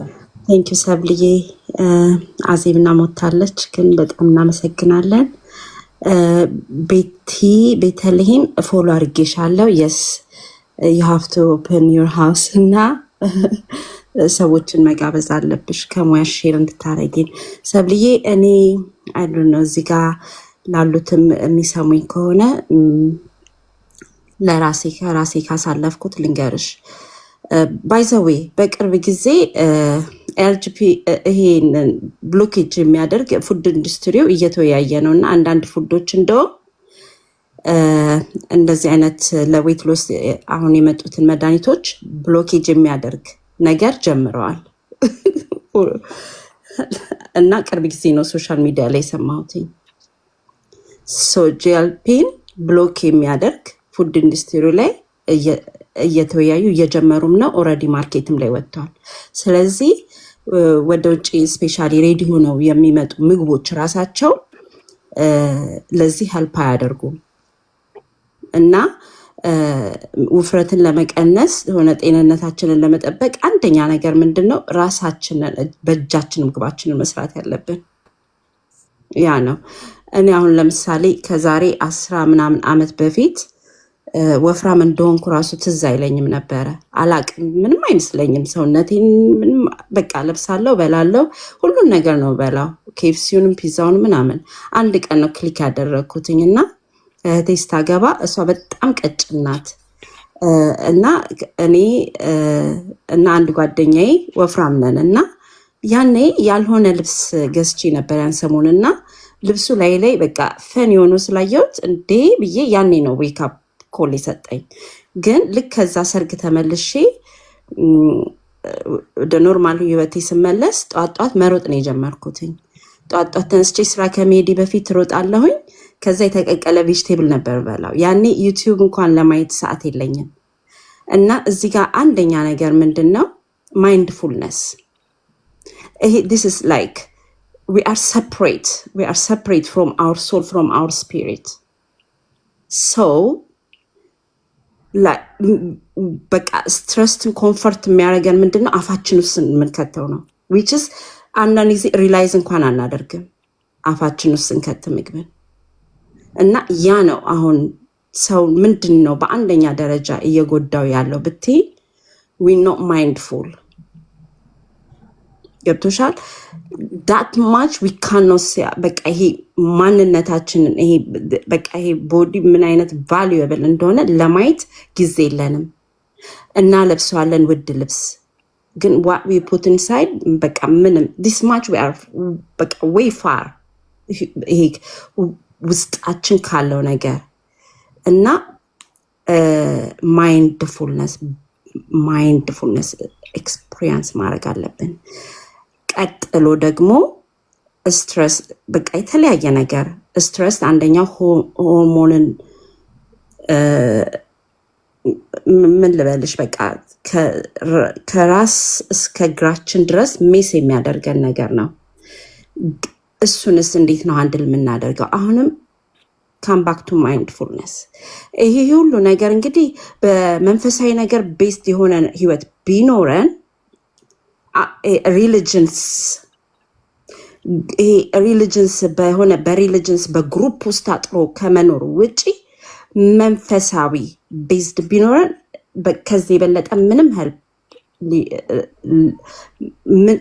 ቴንክ ዩ ሰብልዬ አዜብና ሞታለች ግን በጣም እናመሰግናለን። ቤተልሔም ፎሎ አድርጌሻለሁ። የስ you have to open your house እና ሰዎችን መጋበዝ አለብሽ ከሙያሽ ሼር እንድታረጊን ሰብልዬ። እኔ I don't know እዚህ ጋር ላሉትም የሚሰሙኝ ከሆነ ከራሴ ካሳለፍኩት ልንገርሽ ባይ ዘ ዌይ በቅርብ ጊዜ ኤልጂፒ ይሄን ብሎኬጅ የሚያደርግ ፉድ ኢንዱስትሪው እየተወያየ ነው እና አንዳንድ ፉዶች እንደው እንደዚህ አይነት ለዌት ሎስ አሁን የመጡትን መድኃኒቶች ብሎኬጅ የሚያደርግ ነገር ጀምረዋል እና ቅርብ ጊዜ ነው ሶሻል ሚዲያ ላይ ሰማሁት ጂኤልፒን ብሎክ የሚያደርግ ፉድ ኢንዱስትሪ ላይ እየተወያዩ እየጀመሩም ነው ኦልሬዲ ማርኬትም ላይ ወጥቷል ስለዚህ ወደ ውጪ ስፔሻሊ ሬዲ ሆነው የሚመጡ ምግቦች ራሳቸው ለዚህ ሄልፕ አያደርጉም እና ውፍረትን ለመቀነስ ሆነ ጤንነታችንን ለመጠበቅ አንደኛ ነገር ምንድነው ራሳችንን በእጃችን ምግባችንን መስራት ያለብን ያ ነው እኔ አሁን ለምሳሌ ከዛሬ 10 ምናምን አመት በፊት ወፍራም እንደሆንኩ ራሱ ትዝ አይለኝም ነበረ አላቅም ምንም አይመስለኝም ሰውነቴን ምንም በቃ ለብሳለሁ በላለሁ ሁሉን ነገር ነው በላው ኬፍሲውንም ፒዛውን ምናምን አንድ ቀን ነው ክሊክ ያደረኩትኝና ቴስታ ገባ እሷ በጣም ቀጭን ናት እና እኔ እና አንድ ጓደኛዬ ወፍራም ነን እና ያኔ ያልሆነ ልብስ ገዝቼ ነበር ያን ሰሞንና ልብሱ ላይ በቃ ፈን የሆነ ስላየሁት እንዴ ብዬ ያኔ ነው ዌክ አፕ ኮል ይሰጠኝ ግን ልክ ከዛ ሰርግ ተመልሼ ወደ ኖርማል ህይወቴ ስመለስ ጧት መሮጥ ነው የጀመርኩትኝ ጧት ተነስቼ ስራ ከመሄዴ በፊት ሮጣለሁኝ ከዛ የተቀቀለ ቬጅቴብል ነበር በላው ያኔ ዩቲዩብ እንኳን ለማየት ሰዓት የለኝም እና እዚህ ጋር አንደኛ ነገር ምንድነው ማይንድፉልነስ this is like we are separate from our soul from our spirit so like በቃ ስትረስትን ኮምፈርት የሚያደርገን ምንድነው አፋችን ውስጥ የምንከተው ነው which is አንዳንድ ጊዜ ሪላይዝ እንኳን አናደርግም አፋችን ውስጥ እንከት ምግብን እና ያ ነው አሁን ሰው ምንድነው በአንደኛ ደረጃ እየጎዳው ያለው ብትይ we not mindful ገብቶሻል that much we cannot say በቃ ይሄ ማንነታችንን ይሄ በቃ ይሄ ቦዲ ምን አይነት valuable እንደሆነ ለማየት ጊዜ የለንም እና ለብሰዋለን ውድ ልብስ ግን what we put inside በቃ ምንም this much we are በቃ way far ይሄ ውስጣችን ካለው ነገር እና mindfulness experience ማድረግ አለብን ቀጥሎ ደግሞ ስትረስ በቃ የተለያየ ነገር ስትረስ አንደኛው ሆርሞንን ምን ልበልሽ በቃ ከራስ እስከ እግራችን ድረስ ሜስ የሚያደርገን ነገር ነው እሱንስ እንዴት ነው ሃንድል የምናደርገው አሁንም come back to mindfulness ይሄ ሁሉ ነገር እንግዲህ በመንፈሳዊ ነገር ቤስድ የሆነ ህይወት ቢኖረን religions ይሄ ሪሊጅንስ በሆነ በሪሊጅንስ በግሩፕ ውስጥ አጥሮ ከመኖር ውጪ መንፈሳዊ ቤዝድ ቢኖረን ከዚህ የበለጠ ምንም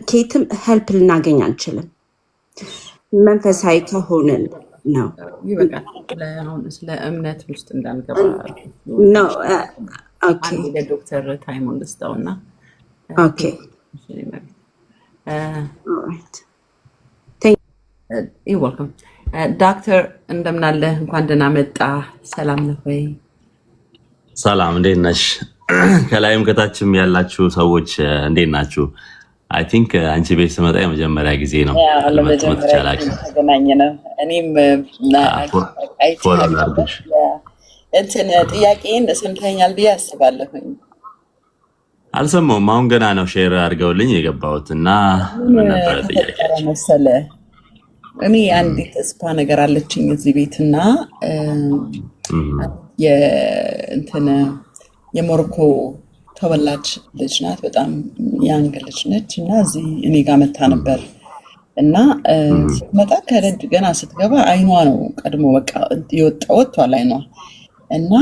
ከየትም ሄልፕ ልናገኝ አንችልም። መንፈሳዊ ከሆንን ነው። ስለ እምነት ውስጥ እንዳንገባ ነው። ዶክተር ታይሞን ልስጠውና ወልካም ዶክተር፣ እንደምናለ እንኳን ደህና መጣ። ሰላም ነው ወይ? ሰላም፣ እንዴት ነሽ? ከላይም ከታችም ያላችሁ ሰዎች እንዴት ናችሁ? አይ ቲንክ አንቺ ቤት ስመጣ የመጀመሪያ ጊዜ ነው። ለመጀመሪያ ተገናኘ ነው። እኔም እንትን ጥያቄን ሰምተኛል ብዬ አስባለሁኝ። አልሰማሁም። አሁን ገና ነው ሼር አድርገውልኝ የገባሁት እና ምን ነበረ ጥያቄ መሰለህ? እኔ አንዲት ተስፋ ነገር አለችኝ እዚህ ቤትና የሞሮኮ ተወላጅ ልጅ ናት። በጣም ያንግ ልጅ ነች እና እዚህ እኔ ጋር መታ ነበር እና ስትመጣ ከደጅ ገና ስትገባ አይኗ ነው ቀድሞ በቃ ወጥቷል አይኗ እና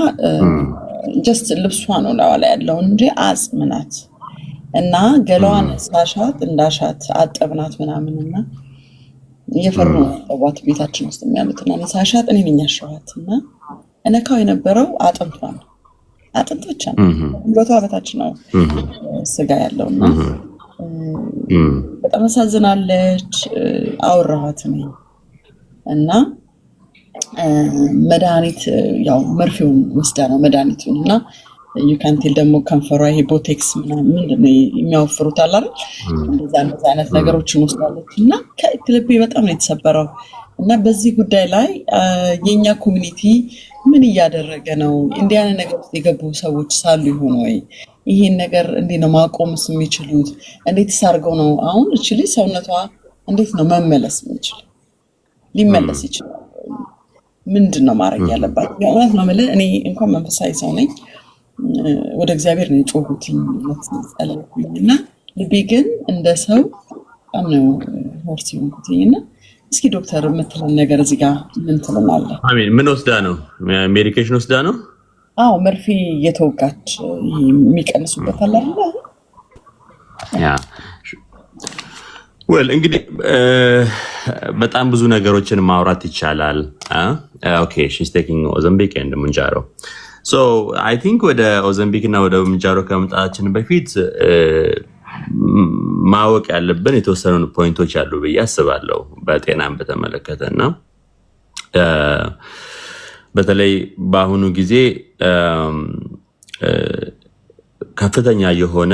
ጀስት ልብሷ ነው ላዋ ላይ ያለው እንጂ አጽም ናት እና ገላዋን ሳሻት እንዳሻት አጠብናት ምናምን እና እየፈሩ ጠዋት ቤታችን ውስጥ የሚያሉትና ሳሻት እኔ ነኝ ያሸኋት እና እነካው የነበረው አጥንቷ ነው። አጥንት ብቻ ነው። ጉልበቷ በታች ነው ስጋ ያለውና በጣም አሳዝናለች። አወራኋት ነኝ እና መድኃኒት ያው መርፌውን ወስዳ ነው መድኃኒቱን እና ዩካንቴል ደግሞ ከንፈሯ ይሄ ቦቴክስ ምንድን ነው የሚያወፍሩት አለ አይደል? እንደዛ አይነት ነገሮችን ወስዳለች እና ልቤ በጣም ነው የተሰበረው እና በዚህ ጉዳይ ላይ የኛ ኮሚኒቲ ምን እያደረገ ነው? እንዲህ አይነት ነገር ውስጥ የገቡ ሰዎች ሳሉ ይሆን ወይ? ይሄን ነገር እንዴት ነው ማቆምስ የሚችሉት? እንዴትስ አድርገው ነው አሁን እቺ ሰውነቷ እንዴት ነው መመለስ የሚችል? ሊመለስ ይችላል? ምንድን ነው ማድረግ ያለባት? የእውነት ነው የምልህ እኔ እንኳን መንፈሳዊ ሰው ነኝ። ወደ እግዚአብሔር ነው የጮሁትኝ ጸለይኩኝ እና ልቤ ግን እንደ ሰው በጣም ነው ሆርስ የሆንኩትኝ እና እስኪ ዶክተር የምትለን ነገር እዚህ ጋር ምን ትለናለህ? አሜን። ምን ወስዳ ነው? ሜዲኬሽን ወስዳ ነው? አዎ መርፌ እየተወጋች የሚቀንሱበት አለ አይደል? ያ ወል እንግዲህ በጣም ብዙ ነገሮችን ማውራት ይቻላል። ኦኬ ሺስ ቴኪንግ ኦዘምቢክ ኤንድ ሙንጃሮ ሶ አይ ቲንክ ወደ ኦዘምቢክ እና ወደ ሙንጃሮ ከመምጣታችን በፊት ማወቅ ያለብን የተወሰኑ ፖይንቶች አሉ ብዬ አስባለሁ በጤናን በተመለከተ እና በተለይ በአሁኑ ጊዜ ከፍተኛ የሆነ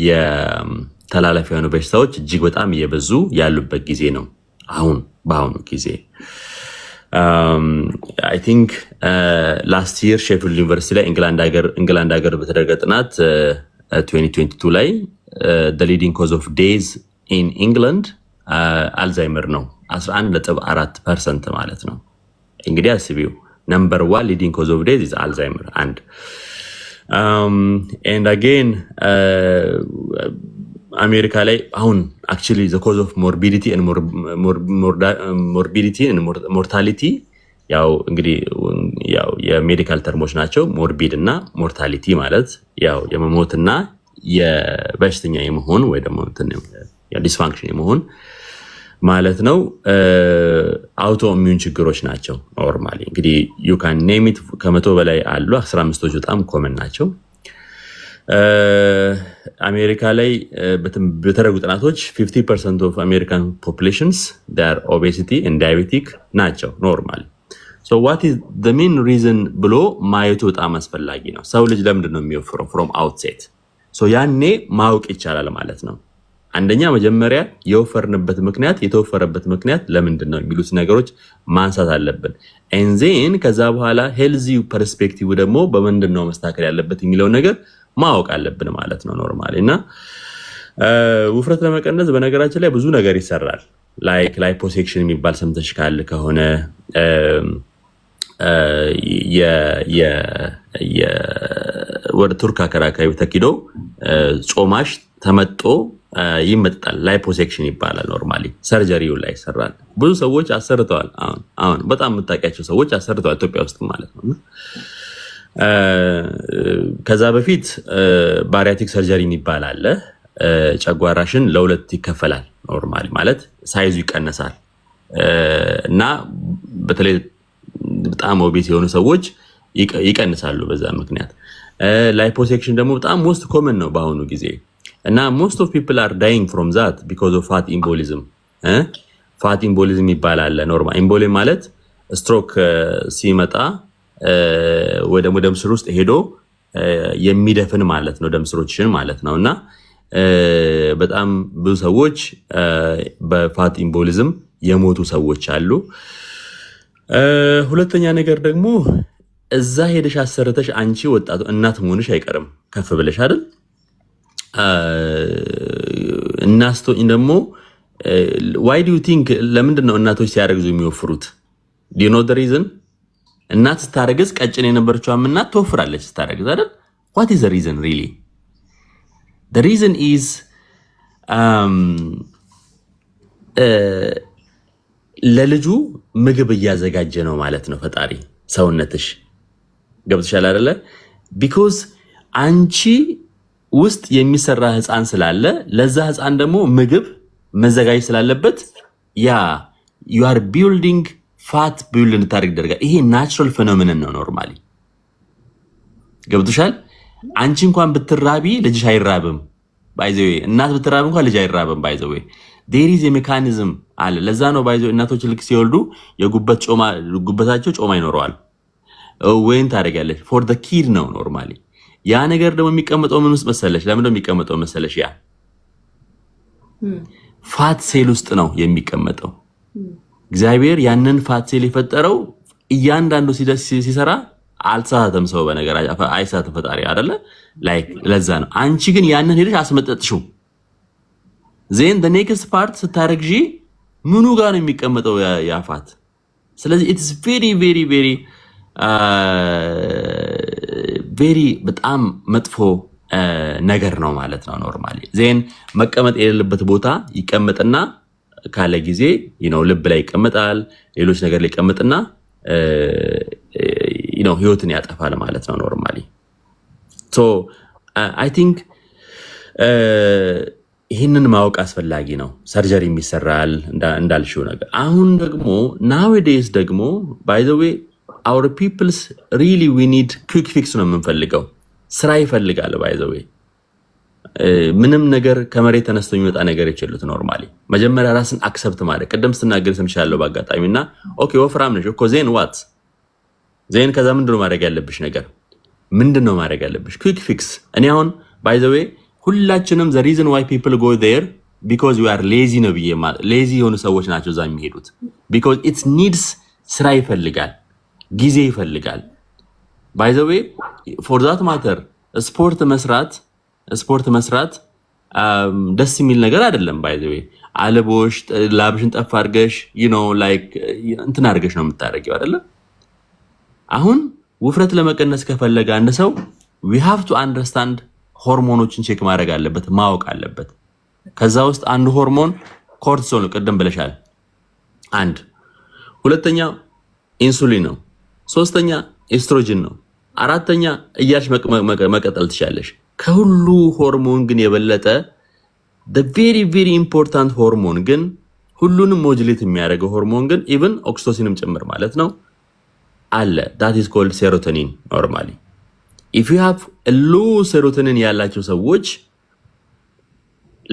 የተላላፊ የሆኑ በሽታዎች እጅግ በጣም እየበዙ ያሉበት ጊዜ ነው። በአሁኑ ጊዜ አይ ቲንክ ላስት ይር ሼፊልድ ዩኒቨርሲቲ ላይ እንግላንድ ሀገር በተደረገ ጥናት 2022 ላይ the leading cause of days in England አልዛይመር ነው 11.4% ማለት ነው። እንግዲህ አስቢው number 1 leading cause of days is Alzheimer and again አሜሪካ ላይ አሁን actually the cause of morbidity and mortality ያው እንግዲህ ያው የሜዲካል ተርሞች ናቸው። ሞርቢድ እና ሞርታሊቲ ማለት ያው የመሞትና የበሽተኛ የመሆን ወይ ደግሞ ዲስፋንክሽን የመሆን ማለት ነው። አውቶ ኢሚዩን ችግሮች ናቸው። ኖርማሊ እንግዲህ ዩ ካን ኔም ኢት ከመቶ በላይ አሉ። 15ቶች በጣም ኮመን ናቸው። አሜሪካ ላይ በተደረጉ ጥናቶች 50% of American populations they are obesity and diabetic ናቸው ኖርማሊ። so what is the main reason ብሎ ማየቱ በጣም አስፈላጊ ነው። ሰው ልጅ ለምንድን ነው የሚወፍረው from outset? so ያኔ ማወቅ ይቻላል ማለት ነው። አንደኛ መጀመሪያ የተወፈረበት ምክንያት ለምንድን ነው የሚሉት ነገሮች ማንሳት አለብን። and then ከዛ በኋላ ሄልዚ ፐርስፔክቲቭ ደግሞ በምንድን ነው መስተካከል ያለበት የሚለው ነገር ማወቅ አለብን ማለት ነው ኖርማሊ። እና ውፍረት ለመቀነስ በነገራችን ላይ ብዙ ነገር ይሰራል። ላይክ ላይፖሴክሽን የሚባል ሰምተሽ ካለ ከሆነ ወደ ቱርክ አካባቢ ተኪዶ ጾማሽ ተመጦ ይመጣል። ላይፖሴክሽን ይባላል። ኖርማሊ ሰርጀሪው ላይ ይሰራል። ብዙ ሰዎች አሰርተዋል። አሁን በጣም የምታውቂያቸው ሰዎች አሰርተዋል ኢትዮጵያ ውስጥ ማለት ነው። ከዛ በፊት ባሪያቲክ ሰርጀሪ የሚባል አለ። ጨጓራሽን ለሁለት ይከፈላል። ኖርማሊ ማለት ሳይዙ ይቀነሳል እና በተለይ በጣም ኦቤስ የሆኑ ሰዎች ይቀንሳሉ በዛ ምክንያት። ላይፖሴክሽን ደግሞ በጣም ሞስት ኮመን ነው በአሁኑ ጊዜ እና ሞስት ኦፍ ፒፕል አር ዳይንግ ፍሮም ዛት ቢኮዝ ኦፍ ፋት ኢምቦሊዝም። ፋት ኢምቦሊዝም ይባላል። ኖርማል ኢምቦሊ ማለት ስትሮክ ሲመጣ ወደ ደም ስር ውስጥ ሄዶ የሚደፍን ማለት ነው፣ ደም ስሮችን ማለት ነው። እና በጣም ብዙ ሰዎች በፋት ኢምቦሊዝም የሞቱ ሰዎች አሉ። ሁለተኛ ነገር ደግሞ እዛ ሄደሽ አሰርተሽ አንቺ ወጣቱ እናት መሆንሽ አይቀርም ከፍ ብለሽ አይደል? እናስቶኝ ደግሞ ዋይ ዱ ዩ ቲንክ ለምንድን ነው እናቶች ሲያረግዙ የሚወፍሩት? ዱ ዩ ኖ ዘ ሪዝን? እናት ስታረግዝ ቀጭን የነበረችዋም እናት ትወፍራለች ስታረግዝ አይደል? ዋት ኢዝ ዘ ሪዝን ሪሊ? ዘ ሪዝን ኢዝ ለልጁ ምግብ እያዘጋጀ ነው ማለት ነው ፈጣሪ ሰውነትሽ። ገብቶሻል አይደለ? ቢኮዝ አንቺ ውስጥ የሚሰራ ህፃን ስላለ ለዛ ህፃን ደግሞ ምግብ መዘጋጀት ስላለበት ያ ዩ አር ቢልዲንግ ፋት ቢልድ እንድታደርግ ይደረጋል። ይሄ ናቹራል ፌኖሜኖን ነው ኖርማሊ። ገብቶሻል? አንቺ እንኳን ብትራቢ ልጅሽ አይራብም። ባይዘዌ እናት ብትራብ እንኳን ልጅ አይራብም። ባይዘዌ ዴር ኢዝ ሜካኒዝም አለ። ለዛ ነው ባይዘዌ እናቶች ልክ ሲወልዱ ጉበታቸው ጮማ ይኖረዋል። ወይን ታደርጊያለሽ ፎር ዘ ኪድ ነው ኖርማሊ። ያ ነገር ደግሞ የሚቀመጠው ምን ውስጥ መሰለሽ? ለምን ነው የሚቀመጠው መሰለሽ? ያ ፋት ሴል ውስጥ ነው የሚቀመጠው። እግዚአብሔር ያንን ፋት ሴል የፈጠረው እያንዳንዱ ሲሰራ አልተሳተም። ሰው በነገር አይሳተም ፈጣሪ አይደለ? ላይክ ለዛ ነው። አንቺ ግን ያንን ሄደሽ አስመጠጥሽው። ዜን the next part ስታረግጂ ምኑ ጋር ነው የሚቀመጠው ያ ፋት? ስለዚህ it is very very very ቬሪ በጣም መጥፎ ነገር ነው ማለት ነው ኖርማሊ። ዜን መቀመጥ የሌለበት ቦታ ይቀመጥና ካለ ጊዜ ልብ ላይ ይቀመጣል፣ ሌሎች ነገር ላይ ይቀመጥና ህይወትን ያጠፋል ማለት ነው ኖርማሊ። ሶ አይ ቲንክ ይህንን ማወቅ አስፈላጊ ነው። ሰርጀሪ የሚሰራል እንዳልሽው ነገር። አሁን ደግሞ ናዌዴይስ ደግሞ ባይ ዘ ዌይ our peoples really we need quick fix ነው የምንፈልገው። ስራ ይፈልጋል ባይ ዘ ዌይ። ምንም ነገር ከመሬት ተነስቶ የሚመጣ ነገር ይችላል ኖርማሊ። መጀመሪያ ራስን አክሰፕት ማድረግ። ቀደም ስትናገር ሰምቻለሁ በአጋጣሚና ኦኬ ወፍራም ነሽ እኮ ዜን ዋት ዜን ከዛ ምንድነው ማድረግ ያለብሽ ነገር? ምንድነው ማድረግ ያለብሽ? quick fix። እኔ አሁን ባይ ዘ ዌይ ሁላችንም the reason why people go there because you are lazy ነው ብዬ ሌዚ የሆኑ ሰዎች ናቸው እዛ የሚሄዱት። because it needs ስራ ይፈልጋል፣ ጊዜ ይፈልጋል። ባይ ዘ ዌይ ፎር ዛት ማተር ስፖርት መስራት ደስ የሚል ነገር አይደለም። ባይ ዘ ዌይ አለቦሽ ላብሽን ጠፍ አድርገሽ ላይክ እንትን አድርገሽ ነው የምታደርጊው አይደለ? አሁን ውፍረት ለመቀነስ ከፈለገ አንድ ሰው we have to understand ሆርሞኖችን ቼክ ማድረግ አለበት፣ ማወቅ አለበት። ከዛ ውስጥ አንዱ ሆርሞን ኮርቲሶል ነው፣ ቅድም ብለሻል። አንድ ሁለተኛ ኢንሱሊን ነው፣ ሶስተኛ ኤስትሮጅን ነው፣ አራተኛ እያልሽ መቀጠል ትችላለሽ። ከሁሉ ሆርሞን ግን የበለጠ the very very important ሆርሞን ግን ሁሉንም ሞጁሌት የሚያደርገው ሆርሞን ግን ኢቭን ኦክሲቶሲንም ጭምር ማለት ነው አለ። that is called serotonin normally. if you have a low serotonin ያላቸው ሰዎች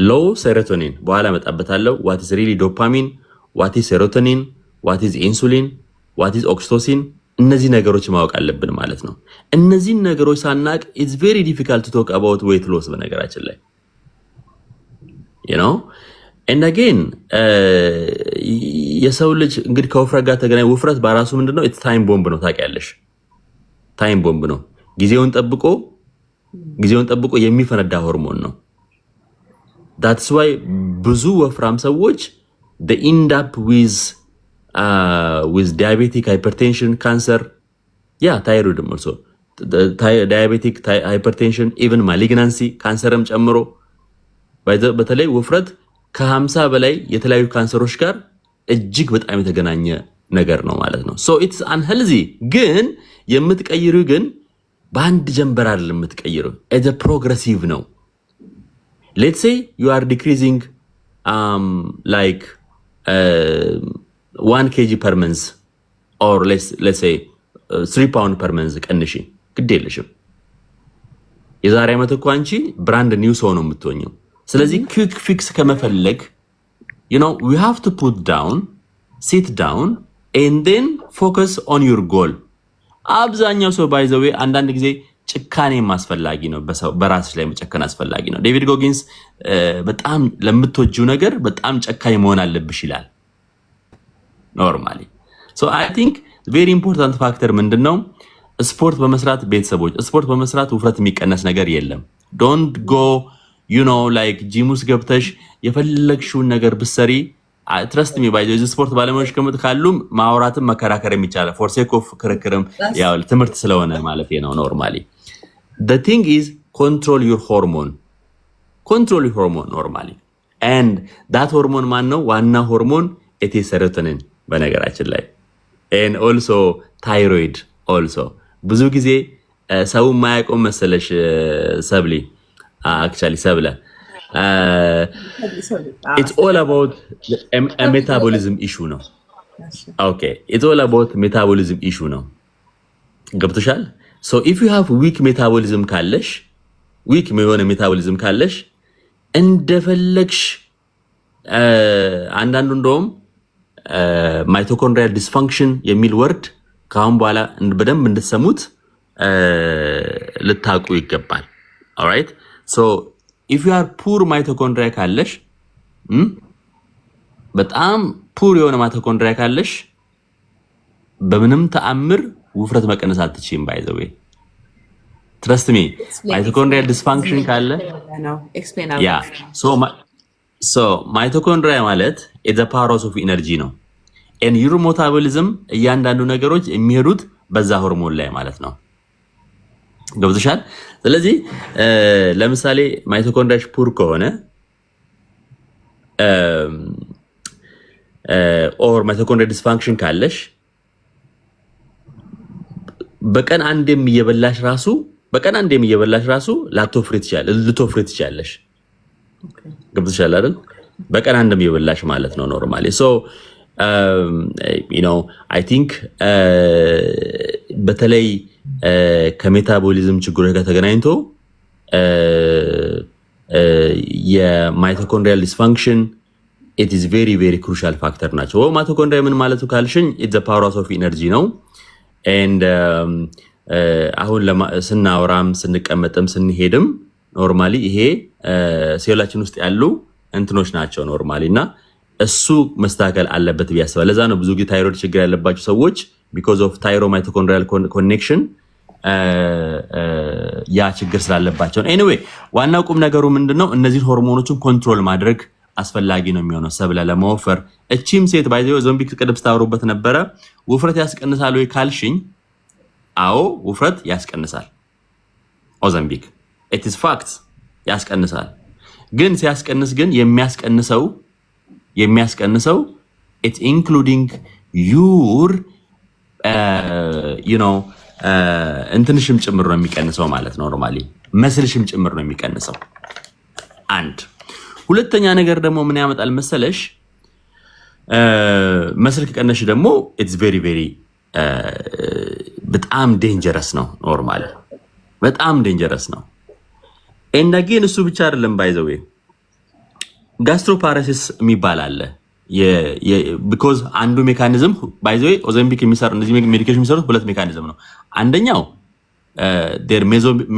low serotonin በኋላ መጣበታለሁ what is really dopamine, what is serotonin, what is insulin, what is oxytocin እነዚህ ነገሮች ማወቅ አለብን ማለት ነው። እነዚህ ነገሮች ሳናቅ it's very difficult to talk about weight loss በነገራችን ላይ and again የሰው ልጅ እንግዲህ ከውፍረት ጋር ተገናኝ። ውፍረት በራሱ ምንድነው? it's time bomb ነው። ታውቂያለሽ? time bomb ነው። ጊዜውን ጠብቆ የሚፈነዳ ሆርሞን ነው። that's why ብዙ ወፍራም ሰዎች they end up with diabetic hypertension, cancer, thyroid also, diabetic hypertension, even malignancy, cancerም ጨምሮ በተለይ ውፍረት ከ50 በላይ የተለያዩ ካንሰሮች ጋር እጅግ በጣም የተገናኘ ነገር ነው ማለት ነው። ሶ ኢትስ አንሄልዚ። ግን የምትቀይሩ ግን በአንድ ጀንበር አይደለም የምትቀይሩ፣ ኢትስ ፕሮግሬሲቭ ነው። ሌትስ ሴይ ዩ አር ዲክሪዚንግ like 1 kg per month or let's say 3 pound per month ቀንሺ፣ ግድ የለሽም። የዛሬ ዓመት እኮ አንቺ ብራንድ ኒው ሰው ነው የምትሆኚው። ስለዚህ ኩዊክ ፊክስ ከመፈለግ we have to put down, sit down and then focus on your goal። አብዛኛው ሰው ባይ ዘ ዌይ አንዳንድ ጊዜ ጭካኔ ማስፈላጊ ነው፣ በራስሽ ላይ መጨከን አስፈላጊ ነው። ዴቪድ ጎጊንስ በጣም ለምትወጂው ነገር በጣም ጨካኝ መሆን አለብሽ ይላል ኖርማሊ። ሶ አይ ቲንክ ቬሪ ኢምፖርታንት ፋክተር ምንድነው? ስፖርት በመስራት ቤተሰቦች፣ ስፖርት በመስራት ውፍረት የሚቀነስ ነገር የለም። ዶንት ጎ ላይክ ጂም ውስጥ ገብተሽ የፈለግሽውን ነገር ብትሰሪ ትረስት ሚ ባይ ዘ ስፖርት ባለሙያዎች ካሉም ማውራትም መከራከር የሚቻለው ፎር ሴክ ኦፍ ክርክርም ያው ትምህርት ስለሆነ ማለት ነው ኖርማሊ። the thing is control your hormone normally, and that hormone ማን ነው? ዋና ሆርሞን it is serotonin በነገራችን ላይ, and also thyroid also። ብዙ ጊዜ ሰው ማያውቀው መሰለሽ ሰብሊ actually ሰብለ it's all about a metabolism issue ነው። okay, it's all about metabolism issue ነው። ገብቶሻል? so if you have weak metabolism ካለሽ የሆነ ሜታቦሊዝም ካለሽ እንደፈለግሽ አንዳንዱ እንደውም ማይቶኮንድሪያል ዲስፋንክሽን የሚል ወርድ ካሁን በኋላ በደንብ እንድትሰሙት ልታውቁ ይገባል። alright, so if you are poor mitochondria ካለሽ በጣም ፑር የሆነ ማይቶኮንድሪያ ካለሽ በምንም ተአምር ውፍረት መቀነስ አትችይም። ባይ ዘ ዌይ ትረስት ሚ ማይቶኮንድሪያል ዲስፋንክሽን ካለ ያ ሶ ማይቶኮንድሪያ ማለት ኢትስ አ ፓወር ኦፍ ኢነርጂ ነው። ኤንድ ዩር ሜታቦሊዝም እያንዳንዱ ነገሮች የሚሄዱት በዛ ሆርሞን ላይ ማለት ነው። ገብቶሻል? ስለዚህ ለምሳሌ ማይቶኮንድሪያሽ ፑር ከሆነ ኦር ማይቶኮንድሪያል ዲስፋንክሽን ካለሽ በቀን አንዴም እየበላሽ ራሱ ልትወፍሪ ትችያለሽ። ገብቶሻል አይደል? በቀን አንዴም እየበላሽ ማለት ነው ኖርማሊ። ሶ አይ ቲንክ በተለይ ከሜታቦሊዝም ችግሮች ጋር ተገናኝቶ የማይቶኮንድሪያል ዲስፋንክሽን ኢት ኢዝ ቬሪ ቬሪ ክሩሻል ፋክተር ናቸው። ማይቶኮንድሪያ ምን ማለቱ ካልሽኝ ኢትስ አ ፓወር ኦፍ ኢነርጂ ነው። ኤንድ አሁን ስናወራም ስንቀመጥም ስንሄድም ኖርማሊ ይሄ ሴላችን ውስጥ ያሉ እንትኖች ናቸው ኖርማሊ፣ እና እሱ መስተካከል አለበት ብዬ አስባለሁ። ለዛ ነው ብዙ ጊዜ ታይሮይድ ችግር ያለባቸው ሰዎች because of ታይሮ-ማይቶኮንድሪያል ኮኔክሽን ያ ችግር ስላለባቸው። ኤኒዌይ ዋናው ቁም ነገሩ ምንድነው? እነዚህ ሆርሞኖችን ኮንትሮል ማድረግ አስፈላጊ ነው የሚሆነው ሰብለ ለመወፈር። እቺም ሴት ባይዘው ዞምቢክ ቅድም ስታወሩበት ነበረ። ውፍረት ያስቀንሳል ወይ ካልሽኝ፣ አዎ ውፍረት ያስቀንሳል። ኦዘምቢክ it is facts ያስቀንሳል። ግን ሲያስቀንስ ግን የሚያስቀንሰው it's including your እንትንሽም ጭምር ነው የሚቀንሰው ማለት ነው ኖርማሊ፣ መስልሽም ጭምር ነው የሚቀንሰው። አንድ ሁለተኛ ነገር ደግሞ ምን ያመጣል መሰለሽ? መስል ከቀነሽ ደግሞ it's very very በጣም ዴንጀረስ ነው ኖርማሊ፣ በጣም ዴንጀረስ ነው። ኤንድ አጌን እሱ ብቻ አይደለም ባይ ዘ ዌይ ጋስትሮፓራሲስ የሚባል አለ። ቢኮዝ አንዱ ሜካኒዝም ባይ ዘ ዌይ ኦዘምቢክ የሚሰሩ እነዚህ ሜዲኬሽን የሚሰሩት ሁለት ሜካኒዝም ነው። አንደኛው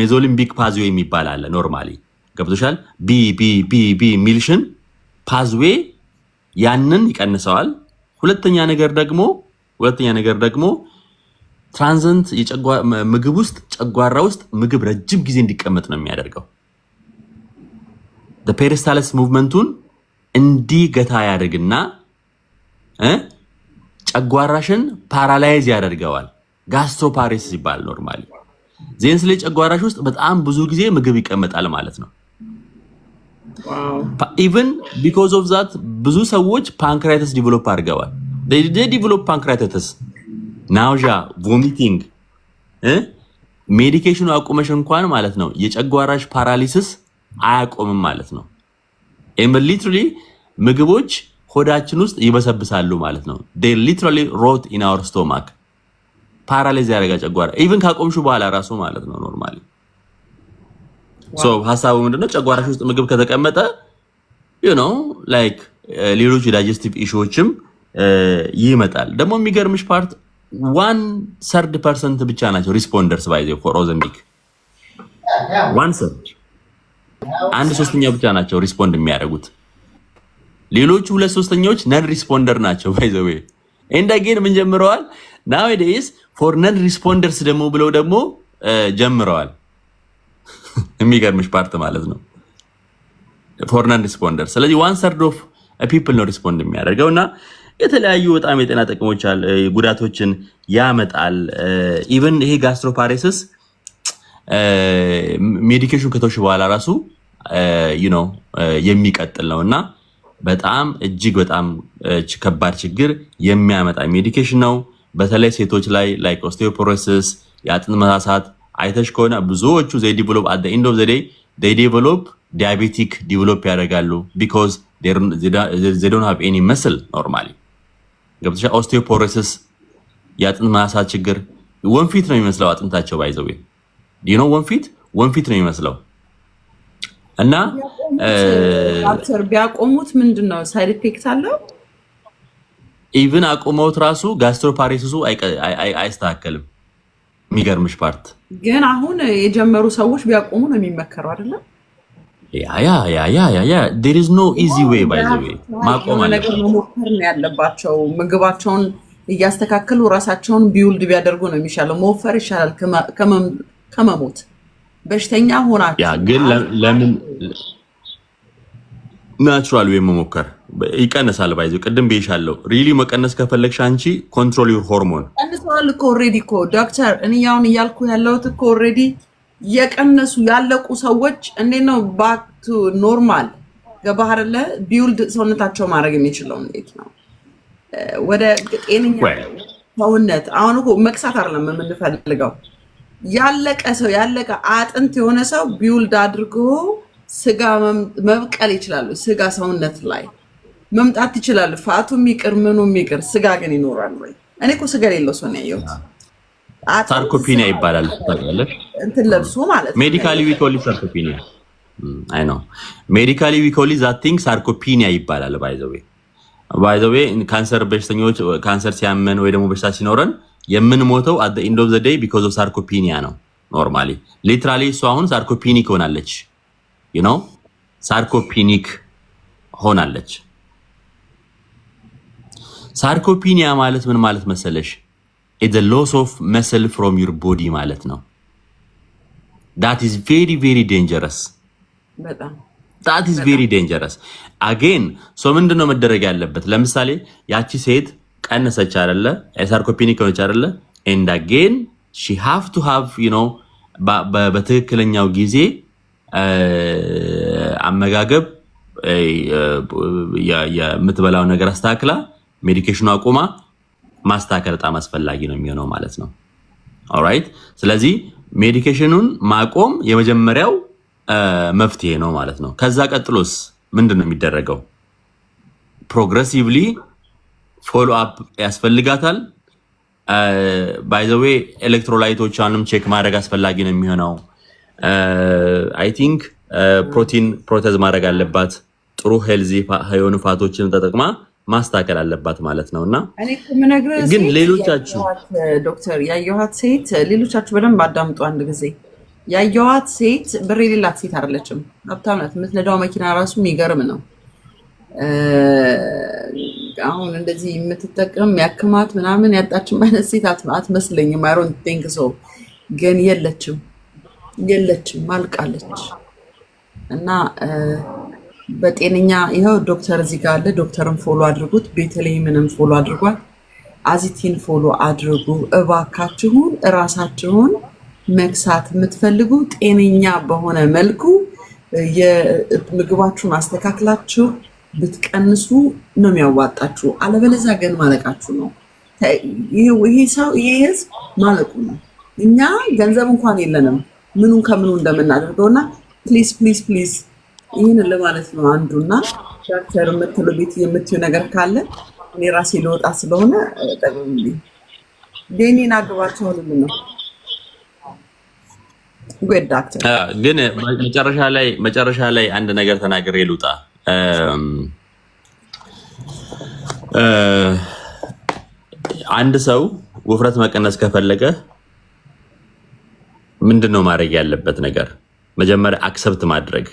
ሜዞሊምቢክ ፓዝዌይ የሚባል አለ ኖርማሊ፣ ገብቶሻል? ቢ ሚልሽን ፓዝዌይ ያንን ይቀንሰዋል። ሁለተኛ ነገር ደግሞ ትራንዘንት ምግብ ውስጥ ጨጓራ ውስጥ ምግብ ረጅም ጊዜ እንዲቀመጥ ነው የሚያደርገው። ፔሪስታለስ ሙቭመንቱን እንዲገታ ያደርግና ጨጓራሽን ፓራላይዝ ያደርገዋል። ጋስትሮፓሬሲስ ይባላል ኖርማሊ። ዜንስ ላይ ጨጓራሽ ውስጥ በጣም ብዙ ጊዜ ምግብ ይቀመጣል ማለት ነው። ኢቨን ቢኮዝ ኦፍ ዛት ብዙ ሰዎች ፓንክራይተስ ዲቨሎፕ አድርገዋል። they develop pancreatitis, nausea, vomiting ሜዲኬሽኑ አቁመሽ እንኳን ማለት ነው የጨጓራሽ ፓራሊሲስ አያቆምም ማለት ነው። ሊትራሊ ምግቦች ሆዳችን ውስጥ ይበሰብሳሉ ማለት ነው። they literally rot in our stomach ፓራላይዝ ያደርጋ ጨጓራ ኢቭን ካቆምሹ በኋላ ራሱ ማለት ነው ኖርማሊ። ሶ ሐሳቡ ምንድነው ጨጓራሽ ውስጥ ምግብ ከተቀመጠ you know like ሌሎች ዳይጀስቲቭ ኢሹዎችም ይመጣል። ደግሞ የሚገርምሽ ፓርት 1/3% ብቻ ናቸው ሪስፖንደርስ ባይዘው for ኦዘምፒክ 1/3 1/3 ብቻ ናቸው ሪስፖንድ የሚያደርጉት። ሌሎቹ 2/3ኞች ነን ሪስፖንደር ናቸው ባይዘው ኤንድ አጌን ምን ጀምረዋል nowadays for non responders ደግሞ ብለው ደግሞ ጀምረዋል። የሚገርምሽ ፓርት ማለት ነው for non responders። ስለዚህ 1/3 of people ነው ሪስፖንድ የሚያደርገውና የተለያዩ በጣም የጤና ጥቅሞች አለ ጉዳቶችን ያመጣል። ኢቭን ይሄ ጋስትሮፓሬሲስ ሜዲኬሽን ከተወሽ በኋላ ራሱ you know የሚቀጥል ነውና በጣም እጅግ በጣም ከባድ ችግር የሚያመጣ ሜዲኬሽን ነው። በተለይ ሴቶች ላይ like osteoporosis የአጥንት መሳሳት አይተሽ ከሆነ ብዙዎቹ they develop at the end of the day they develop diabetic develop ያደርጋሉ because they don't have any muscle normally። ገብተሻ osteoporosis የአጥንት መሳሳት ችግር ወንፊት ነው የሚመስለው አጥንታቸው ባይዘው you know ወንፊት ነው የሚመስለው እና ዶክተር ቢያቆሙት ምንድነው ሳይድ ኢፌክት አለው? ኢቭን አቆመውት ራሱ ጋስትሮፓሬሲሱ አይስተካከልም። የሚገርምሽ ፓርት ግን አሁን የጀመሩ ሰዎች ቢያቆሙ ነው የሚመከረው አይደለ? ያ there is no easy way by the way ማቆም ነገር መሞከር ነው ያለባቸው። ምግባቸውን እያስተካከሉ ራሳቸውን ቢውልድ ቢያደርጉ ነው የሚሻለው። መወፈር ይሻላል ከመሞት። በሽተኛ ሆናችሁ ያ ግን ለምን ናቹራል ወይ መሞከር ይቀነሳል ባይዘው ቅድም ብዬሻለሁ። ሪሊ መቀነስ ከፈለግሽ አንቺ ኮንትሮል ዩር ሆርሞን ቀንሰዋል እኮ ኦልሬዲ እኮ ዶክተር እኔ ያውን እያልኩ ያለሁት እኮ ኦልሬዲ የቀነሱ ያለቁ ሰዎች እንዴት ነው ባክ ቱ ኖርማል ገባህ አይደለ? ቢውልድ ሰውነታቸው ማድረግ የሚችለው እንዴት ነው ወደ ጤነኛ ሰውነት። አሁን እኮ መክሳት አይደለም የምንፈልገው ያለቀ ሰው ያለቀ አጥንት የሆነ ሰው ቢውልድ አድርጎ ስጋ መብቀል ይችላል። ስጋ ሰውነት ላይ መምጣት ይችላል። ፋቱ የሚቅር ምኑ የሚቅር ስጋ ግን ይኖራል ወይ? እኔ እኮ ስጋ የሌለው ሰው ነው ያየሁት። ሳርኮፒኒያ ይባላል ታውቂያለሽ? እንትን ለብሶ ማለት ሜዲካሊ ዊ ኮል ኢት ሳርኮፒኒያ። አይ ኖ ሜዲካሊ ዊ ኮል ኢት ዛት ቲንግ ሳርኮፒኒያ ይባላል። ባይ ዘ ዌይ ካንሰር በሽተኞች ካንሰር ሲያመን ወይ ደግሞ በሽታ ሲኖረን የምንሞተው at the end of the day because of ሳርኮፒኒያ ነው። ኖርማሊ ሊትራሊ እሷ አሁን ሳርኮፒኒክ ሆናለች። you know ሳርኮፒኒክ ሆናለች። ሳርኮፒኒያ ማለት ምን ማለት መሰለሽ? it's a loss of muscle from your body ማለት ነው። that is very very dangerous በጣም that is very dangerous again so ምንድነው መደረግ ያለበት? ለምሳሌ ያቺ ሴት ቀነሰች አይደለ? ሳርኮፒኒክ ሆነች አይደለ? and again she have to have you know በትክክለኛው ጊዜ አመጋገብ የምትበላው ነገር አስተካክላ ሜዲኬሽኑ አቆማ ማስተካከል በጣም አስፈላጊ ነው የሚሆነው ማለት ነው። ኦልራይት ስለዚህ ሜዲኬሽኑን ማቆም የመጀመሪያው መፍትሄ ነው ማለት ነው። ከዛ ቀጥሎስ ምንድነው የሚደረገው? ፕሮግሬሲቭሊ ፎሎ አፕ ያስፈልጋታል። ባይ ዘ ዌይ ኤሌክትሮላይቶቿንም ቼክ ማድረግ አስፈላጊ ነው የሚሆነው። አይ ቲንክ ፕሮቴዝ ማድረግ አለባት። ጥሩ ሄልዚ የሆኑ ፋቶችን ተጠቅማ ማስተካከል አለባት ማለት ነውና እኔ ምነግርህ ግን ሌሎቻችሁ ዶክተር ያየኋት ሴት ሌሎቻችሁ በደንብ አዳምጡ። አንድ ጊዜ ያየኋት ሴት ብር የሌላት ሴት አይደለችም፣ ሀብታም ናት። የምትነዳው መኪና ራሱ የሚገርም ነው። አሁን እንደዚህ የምትጠቀም ያክማት ምናምን ያጣችም አይነት ሴት አትመስለኝም። አይ ዶንት ቲንክ ሶ። ግን የለችም ማልቃለች። እና በጤነኛ ይኸው ዶክተር እዚህ ጋር አለ። ዶክተርን ፎሎ አድርጉት። ቤተልሔምንም ፎሎ አድርጓት። አዚቲን ፎሎ አድርጉ እባካችሁን። እራሳችሁን መክሳት የምትፈልጉ ጤነኛ በሆነ መልኩ የምግባችሁን አስተካክላችሁ ብትቀንሱ ነው የሚያዋጣችሁ። አለበለዚያ ግን ማለቃችሁ ነው። ይሄ ህዝብ ማለቁ ነው። እኛ ገንዘብ እንኳን የለንም ምኑን ከምኑ እንደምናደርገውና ፕሊዝ ፕሊዝ ፕሊዝ ይህንን ለማለት ነው አንዱና ቻርተር የምትለው ቤት የምትዩ ነገር ካለ እኔ ራሴ ልወጣ ስለሆነ ጠቅልልኝ ዴኒን አግባቸው ሁሉ ነው ጉድ ዳክተር። ግን መጨረሻ ላይ አንድ ነገር ተናግሬ ልውጣ። አንድ ሰው ውፍረት መቀነስ ከፈለገ ምንድነው ማድረግ ያለበት ነገር? መጀመሪያ አክሰፕት ማድረግ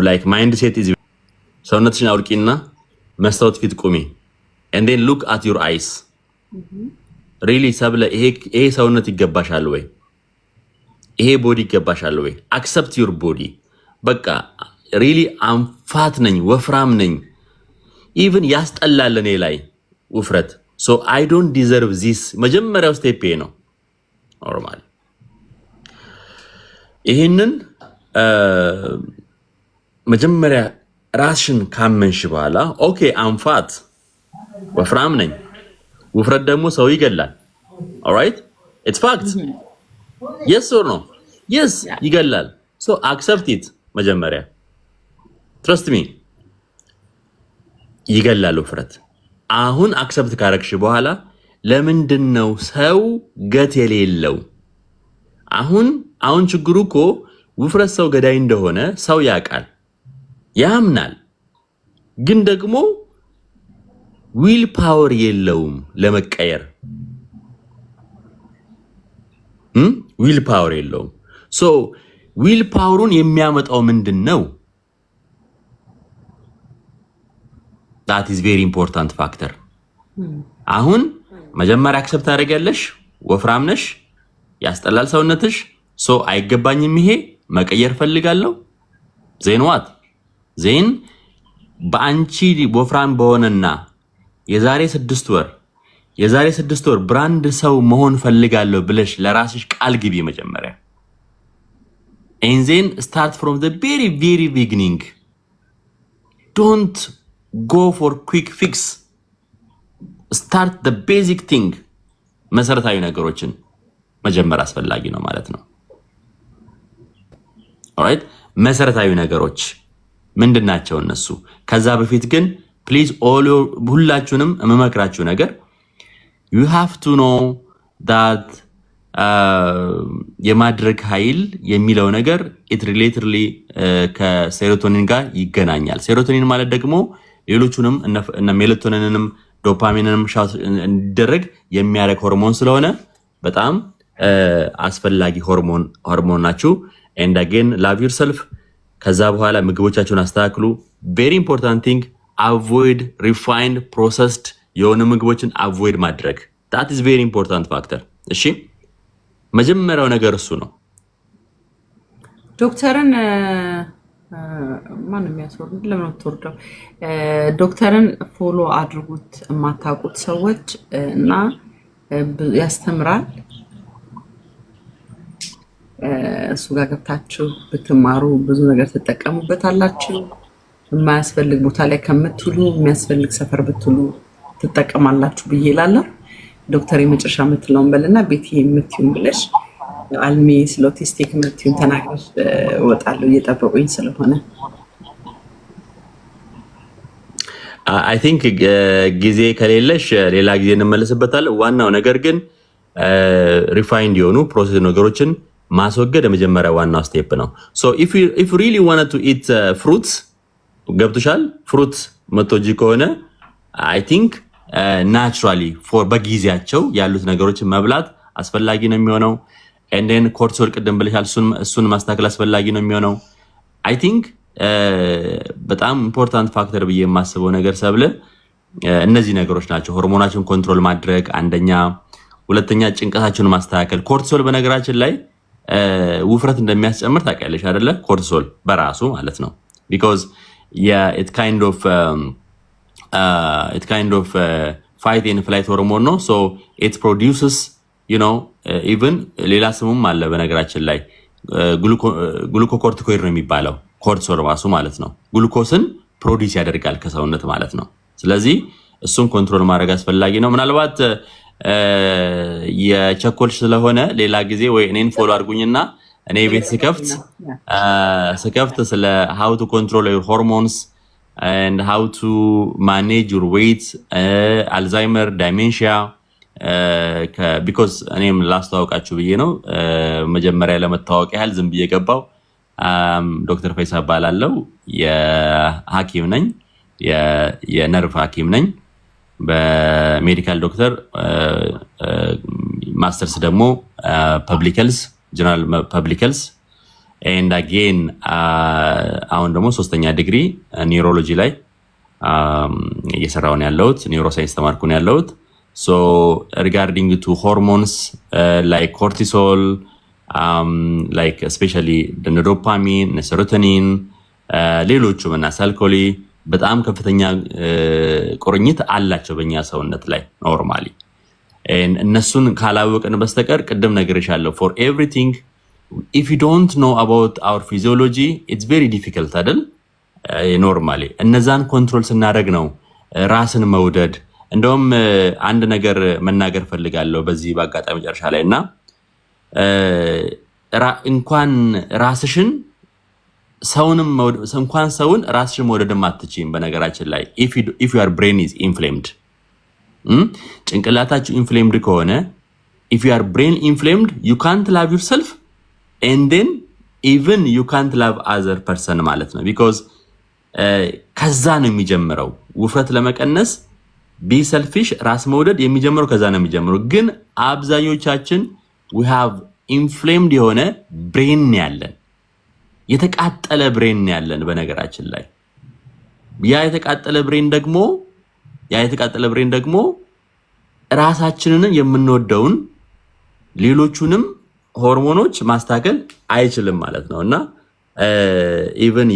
ላይክ ማይንድ ሴት ኢዝ ሰውነትሽን አውልቂና መስታወት ፊት ቁሚ and then look at your eyes really ሰብለ ይሄ ሰውነት ይገባሻል ወይ? ይሄ ቦዲ ይገባሻል ወይ? አክሰፕት ዩር ቦዲ። በቃ ሪሊ አንፋት ነኝ ወፍራም ነኝ ኢቭን ያስጠላል እኔ ላይ ውፍረት ሶ አይ ዶንት ዲዘርቭ ዚስ። መጀመሪያው ስቴፕ ነው ኖርማል። ይሄንን መጀመሪያ ራስሽን ካመንሽ በኋላ ኦኬ አንፋት ወፍራም ነኝ። ውፍረት ደግሞ ሰው ይገላል። ኦልራይት ኢትስ ፋክት yes or no yes ይገላል። so accept it መጀመሪያ trust me ይገላል ውፍረት። አሁን accept ካረግሽ በኋላ ለምንድነው ሰው ገት የሌለው? አሁን ችግሩ እኮ ውፍረት ሰው ገዳይ እንደሆነ ሰው ያውቃል ያምናል፣ ግን ደግሞ ዊል ፓወር የለውም ለመቀየር። ዊል ፓወር የለውም። ሶ ዊል ፓወሩን የሚያመጣው ምንድነው? that is very important factor። አሁን መጀመሪያ አክሰፕት ታደርጊያለሽ፣ ወፍራም ነሽ፣ ያስጠላል ሰውነትሽ፣ ሶ አይገባኝም፣ ይሄ መቀየር ፈልጋለሁ። ዜን ዋት ዜን በአንቺ ወፍራም በሆነና የዛሬ 6 ወር ብራንድ ሰው መሆን ፈልጋለሁ ብለሽ ለራስሽ ቃል ግቢ መጀመሪያ። and then start from the very very beginning. don't go for quick fix. start the basic thing. መሰረታዊ ነገሮችን መጀመር አስፈላጊ ነው ማለት ነው። alright መሰረታዊ ነገሮች ምንድናቸው እነሱ? ከዛ በፊት ግን ፕሊዝ ሁላችሁንም የምመክራችሁ ነገር you have to know that የማድረግ ኃይል የሚለው ነገር it relatedly ከሴሮቶኒን ጋር ይገናኛል። ሴሮቶኒን ማለት ደግሞ ሌሎቹንም እነ ሜላቶኒንንም ዶፓሚንንም እንዲደረግ የሚያደርግ ሆርሞን ስለሆነ በጣም አስፈላጊ ሆርሞን ናችሁ። and again love yourself። ከዛ በኋላ ምግቦቻችሁን አስተካክሉ። very important thing avoid refined processed የሆኑ ምግቦችን avoid ማድረግ that is very important factor። እሺ መጀመሪያው ነገር እሱ ነው። ዶክተርን ማን የሚያስወርድ ለምን ተወርደው ዶክተርን ፎሎ አድርጉት የማታውቁት ሰዎች እና ያስተምራል። እሱ ጋር ገብታችሁ ብትማሩ ብዙ ነገር ትጠቀሙበታላችሁ። የማያስፈልግ ቦታ ላይ ከምትውሉ የሚያስፈልግ ሰፈር ብትውሉ ትጠቀማላችሁ ብዬ እላለሁ። ዶክተር የመጨረሻ የምትለውን በልና ቤት የምትዩን ብለሽ አልሚ ስለ ኦቲስቲክ የምትዩን ተናግረሽ እወጣለሁ እየጠበቁኝ ስለሆነ። አይ ቲንክ ጊዜ ከሌለሽ ሌላ ጊዜ እንመለስበታለን። ዋናው ነገር ግን ሪፋይንድ የሆኑ ፕሮሰስ ነገሮችን ማስወገድ የመጀመሪያ ዋናው ስቴፕ ነው። ሶ ኢፍ ዩ ሪሊ ዋንት ቱ ኢት ፍሩትስ ገብቶሻል። ፍሩት መቶጂ ከሆነ አይ ቲንክ ናቹራሊ ፎር በጊዜያቸው ያሉት ነገሮችን መብላት አስፈላጊ ነው የሚሆነው። and then ኮርቲሶል ቅድም ብለሻል፣ እሱን ማስተካከል አስፈላጊ ነው የሚሆነው። አይ ቲንክ በጣም ኢምፖርታንት ፋክተር ብዬ የማስበው ነገር ሰብለ እነዚህ ነገሮች ናቸው። ሆርሞናችሁን ኮንትሮል ማድረግ አንደኛ፣ ሁለተኛ ጭንቀታችሁን ማስተካከል። ኮርቲሶል በነገራችን ላይ ውፍረት እንደሚያስጨምር ታውቂያለሽ አይደለ? ኮርቲሶል በራሱ ማለት ነው because it kind of fight and flight hormone ነው። so it produces even ሌላ ስሙም አለ በነገራችን ላይ ግሉኮኮርቲኮይድ ነው የሚባለው ኮርቲሶል ራሱ ማለት ነው። ግሉኮስን ፕሮዲስ ያደርጋል ከሰውነት ማለት ነው። ስለዚህ እሱን ኮንትሮል ማድረግ አስፈላጊ ነው። ምናልባት የቸኮልሽ ስለሆነ ሌላ ጊዜ ወይ እኔን ፎሎ አድርጉኝና እኔ ቤት ስከፍት ስለ how to control your hormones and how to manage your weight, Alzheimer, dementia, because እኔም ላስተዋውቃችሁ ብዬ ነው። መጀመሪያ ለመታወቅ ያህል ዝም ብዬ ገባው። ዶክተር ፈይሳ እባላለሁ። የሐኪም ነኝ፣ የነርቭ ሐኪም ነኝ። በሜዲካል ዶክተር ማስተርስ ደግሞ ፐብሊክ ሄልዝ ጀነራል ፐብሊክ ሄልዝ ኤንድ አጌን አሁን ደግሞ 3ኛ ዲግሪ ኒውሮሎጂ ላይ እየሰራሁ ነው ያለሁት። ኒውሮሳይንስ ተማርኩ ነው ያለሁት። ሶ ሪጋርዲንግ ቱ ሆርሞንስ ላይክ ኮርቲሶል ላይክ ስፔሻሊ ዶፓሚን፣ ሴሮቶኒን ሌሎቹም እና ሳልኮሊ በጣም ከፍተኛ ቁርኝት አላቸው በእኛ ሰውነት ላይ ኖርማሊ። እነሱን ካላወቅን በስተቀር ቅድም ነግሬሻለሁ for everything if you don't know about our physiology it's very difficult አይደል? ኖርማሊ እነዛን ኮንትሮል ስናደርግ ነው ራስን መውደድ። እንደውም አንድ ነገር መናገር ፈልጋለሁ በዚህ በአጋጣሚ መጨረሻ ላይ እና እንኳን ራስሽን ሰውንም እንኳን ሰውን ራስሽን መውደድም አትችይም። በነገራችን ላይ if your brain is inflamed ጭንቅላታችሁ ኢንፍሌምድ ከሆነ if your brain inflamed you can't love yourself and then even you can't love other person ማለት ነው። because ከዛ ነው የሚጀምረው ውፍረት ለመቀነስ be selfish ራስ መውደድ የሚጀምረው ከዛ ነው የሚጀምረው። ግን አብዛኞቻችን we have inflamed የሆነ ብሬን ያለን የተቃጠለ ብሬን ያለን በነገራችን ላይ ያ የተቃጠለ ብሬን ደግሞ ራሳችንን የምንወደውን ሌሎቹንም ሆርሞኖች ማስተካከል አይችልም ማለት ነው። እና ኢቭን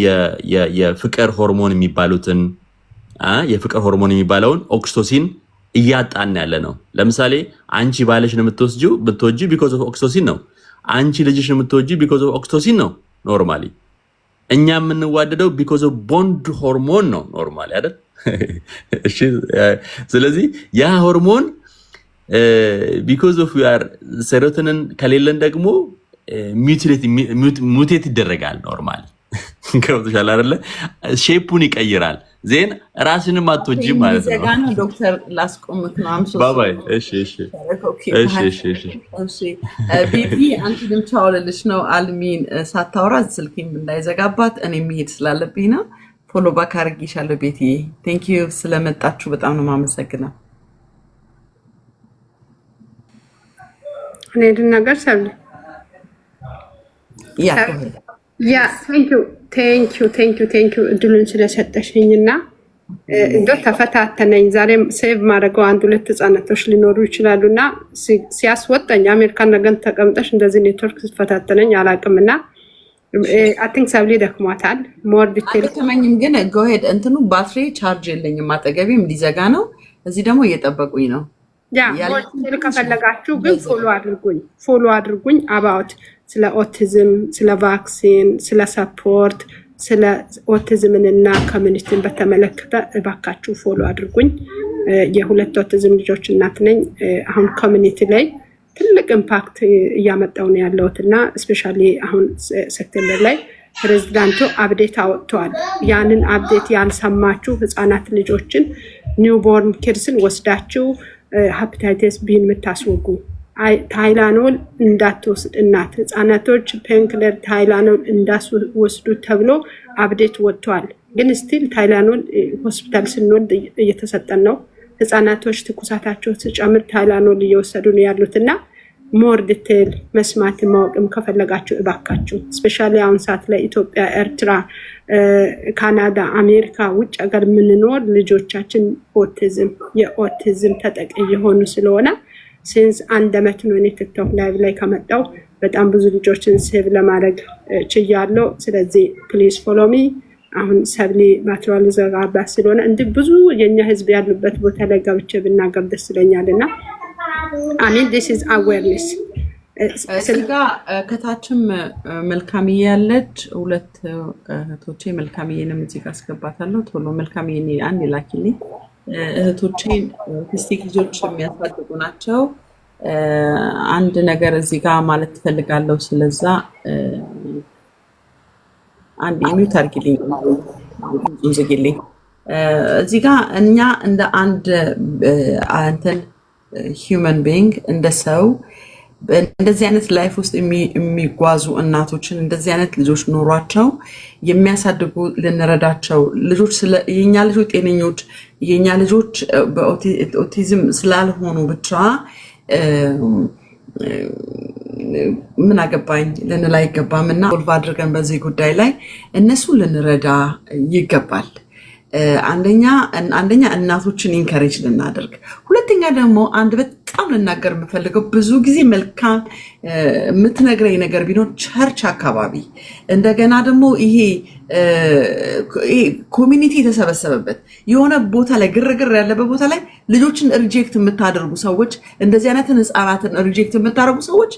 የፍቅር ሆርሞን የሚባለውን ኦክሲቶሲን እያጣን ያለ ነው። ለምሳሌ አንቺ ባለሽን ብትወጂ because of ኦክሲቶሲን ነው። አንቺ ልጅሽን የምትወጂ because of ኦክሲቶሲን ነው ኖርማሊ። እኛ የምንዋደደው because of ቦንድ ሆርሞን ነው ኖርማሊ አይደል? እሺ ስለዚህ ያ ሆርሞን because of your ሴሮቶኒን ከሌለን ደግሞ ሙቴት ይደረጋል ኖርማሊ። ከውተሻል አይደለ? ሼፑን ይቀይራል። ዜን ራስንም አትወጂ ማለት ነው። ዘጋና ዶክተር ላስቆምክ ነው። አምሶ ባባይ እሺ ቤቲ አንቺ ልምቻውልልሽ ነው። አልሚን ሳታወራ ስልኬን እንዳይዘጋባት እኔ መሄድ ስላለብኝ ነው። ፎሎ ባክ አድርጌሻለሁ ቤቲ። ቴንክ ዩ ስለመጣችሁ በጣም ነው የማመሰግነው። እኔ ልናገር ሰብለ ያ ቴንክ ዩ እድሉን ስለሰጠሽኝና እንዶ ተፈታተነኝ። ዛሬም ሴቭ ማድረገው 1-2 ህጻናቶች ሊኖሩ ይችላሉና ሲያስወጣኝ አሜሪካን ነገን ተቀምጠሽ እንደዚህ ኔትወርክ ስትፈታተነኝ አላቅምና አይ ቲንክ ሰብሊ ደክሟታል። ሞር ዲቴል ተመኝም ግን ጎ ሄድ እንትኑ ባትሪ ቻርጅ የለኝም አጠገቤም ሊዘጋ ነው። እዚህ ደግሞ እየጠበቁኝ ነው። ያ ሞር ዲቴል ከፈለጋችሁ ግን ፎሎ አድርጉኝ አባውት ስለ ኦቲዝም፣ ስለ ቫክሲን፣ ስለ ሰፖርት፣ ስለ ኦቲዝምንና ኮሚኒቲን በተመለከተ እባካችሁ ፎሎ አድርጉኝ። የሁለት ኦቲዝም ልጆች እናት ነኝ። አሁን ኮሚኒቲ ላይ ትልቅ ኢምፓክት እያመጣው ነው ያለውትና ስፔሻሊ አሁን ሴፕቴምበር ላይ ፕሬዝዳንቱ አፕዴት አወጥተዋል። ያንን አፕዴት ያልሰማችሁ ህፃናት ልጆችን ኒውቦርን ኪድስን ወስዳችሁ ሃፓታይቲስ ቢን የምታስወጉ ታይላኖል እንዳትወስድ እናት ህፃናቶች ፔንክለር ታይላኖል እንዳስወስዱ ተብሎ አፕዴት ወጥቷል። ግን ስቲል ታይላኖል ሆስፒታል ስንወልድ እየተሰጠን ነው። ህፃናቶች ትኩሳታቸው ሲጨምር ታይላኖል እየወሰዱ ነው ያሉትና ሞር ዲቴል መስማት ማወቅም ከፈለጋችሁ እባካችሁ ስፔሻሊ አሁን ሰዓት ላይ ኢትዮጵያ፣ ኤርትራ፣ ካናዳ፣ አሜሪካ ውጭ ሀገር የምንኖር ልጆቻችን የኦቲዝም ተጠቂ የሆኑ ስለሆነ ሲንስ 1 ዓመት ነው እኔ ቲክቶክ ላይቭ ላይ ከመጣው በጣም ብዙ ልጆችን ሴቭ ለማድረግ ችያለሁ። ስለዚህ ፕሊዝ ፎሎ ሚ። አሁን ሰብሊ ማትሪያል ዘጋባ ስለሆነ እንደ ብዙ የኛ ህዝብ ያሉበት ቦታ ላይ ገብቼ ብናገር ደስ ይለኛልና አሚን this is awareness እዚህ ጋ ከታችም መልካምዬ ያለች ሁለት እህቶቼ መልካምዬንም እዚህ ጋር አስገባታለሁ። ቶሎ መልካምዬ አንድ ላኪልኝ። እህቶቼን ኦቲስቲክ ልጆች የሚያሳድጉ ናቸው። አንድ ነገር እዚህ ጋር ማለት ትፈልጋለሁ። ስለዛ አንድ ሚዩት አድርጊልኝ፣ ዝጊልኝ። እዚህ ጋር እኛ እንደ አንድ አንተን ሂውመን ቢንግ እንደ ሰው እንደዚህ አይነት ላይፍ ውስጥ የሚጓዙ እናቶችን እንደዚህ አይነት ልጆች ኖሯቸው የሚያሳድጉ ልንረዳቸው ልጆች የኛ ልጆች ጤነኞች የኛ ልጆች በኦቲዝም ስላልሆኑ ብቻ ምን አገባኝ ልንል አይገባም እና ሶልቭ አድርገን በዚህ ጉዳይ ላይ እነሱን ልንረዳ ይገባል። አንደኛ እናቶችን ኢንከሬጅ ልናደርግ፣ ሁለተኛ ደግሞ አንድ በጣም ልናገር የምፈልገው ብዙ ጊዜ መልካም የምትነግረኝ ነገር ቢኖር ቸርች አካባቢ እንደገና ደግሞ ይሄ ኮሚኒቲ የተሰበሰበበት የሆነ ቦታ ላይ ግርግር ያለበት ቦታ ላይ ልጆችን ሪጀክት የምታደርጉ ሰዎች፣ እንደዚህ አይነትን ህፃናትን ሪጀክት የምታደርጉ ሰዎች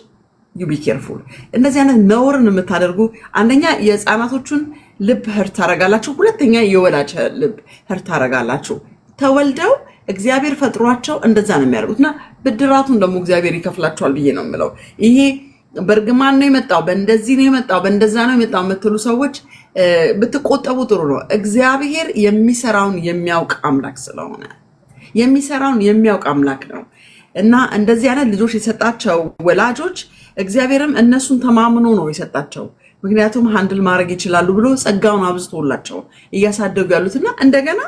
ዩ ቢ ኬርፉል። እንደዚህ አይነት ነውርን የምታደርጉ አንደኛ የህፃናቶቹን ልብ ህርት ታረጋላችሁ፣ ሁለተኛ የወላጅ ልብ ህርት ታረጋላችሁ። ተወልደው እግዚአብሔር ፈጥሯቸው እንደዛ ነው የሚያደርጉትና ብድራቱን ደግሞ እግዚአብሔር ይከፍላቸዋል ብዬ ነው የምለው። ይሄ በእርግማን ነው የመጣው፣ በእንደዚህ ነው የመጣው፣ በእንደዛ ነው የመጣው የምትሉ ሰዎች ብትቆጠቡ ጥሩ ነው። እግዚአብሔር የሚሰራውን የሚያውቅ አምላክ ስለሆነ የሚሰራውን የሚያውቅ አምላክ ነው እና እንደዚህ አይነት ልጆች የሰጣቸው ወላጆች እግዚአብሔርም እነሱን ተማምኖ ነው የሰጣቸው። ምክንያቱም ሃንድል ማድረግ ይችላሉ ብሎ ጸጋውን አብዝቶላቸው እያሳደጉ ያሉትና እንደገና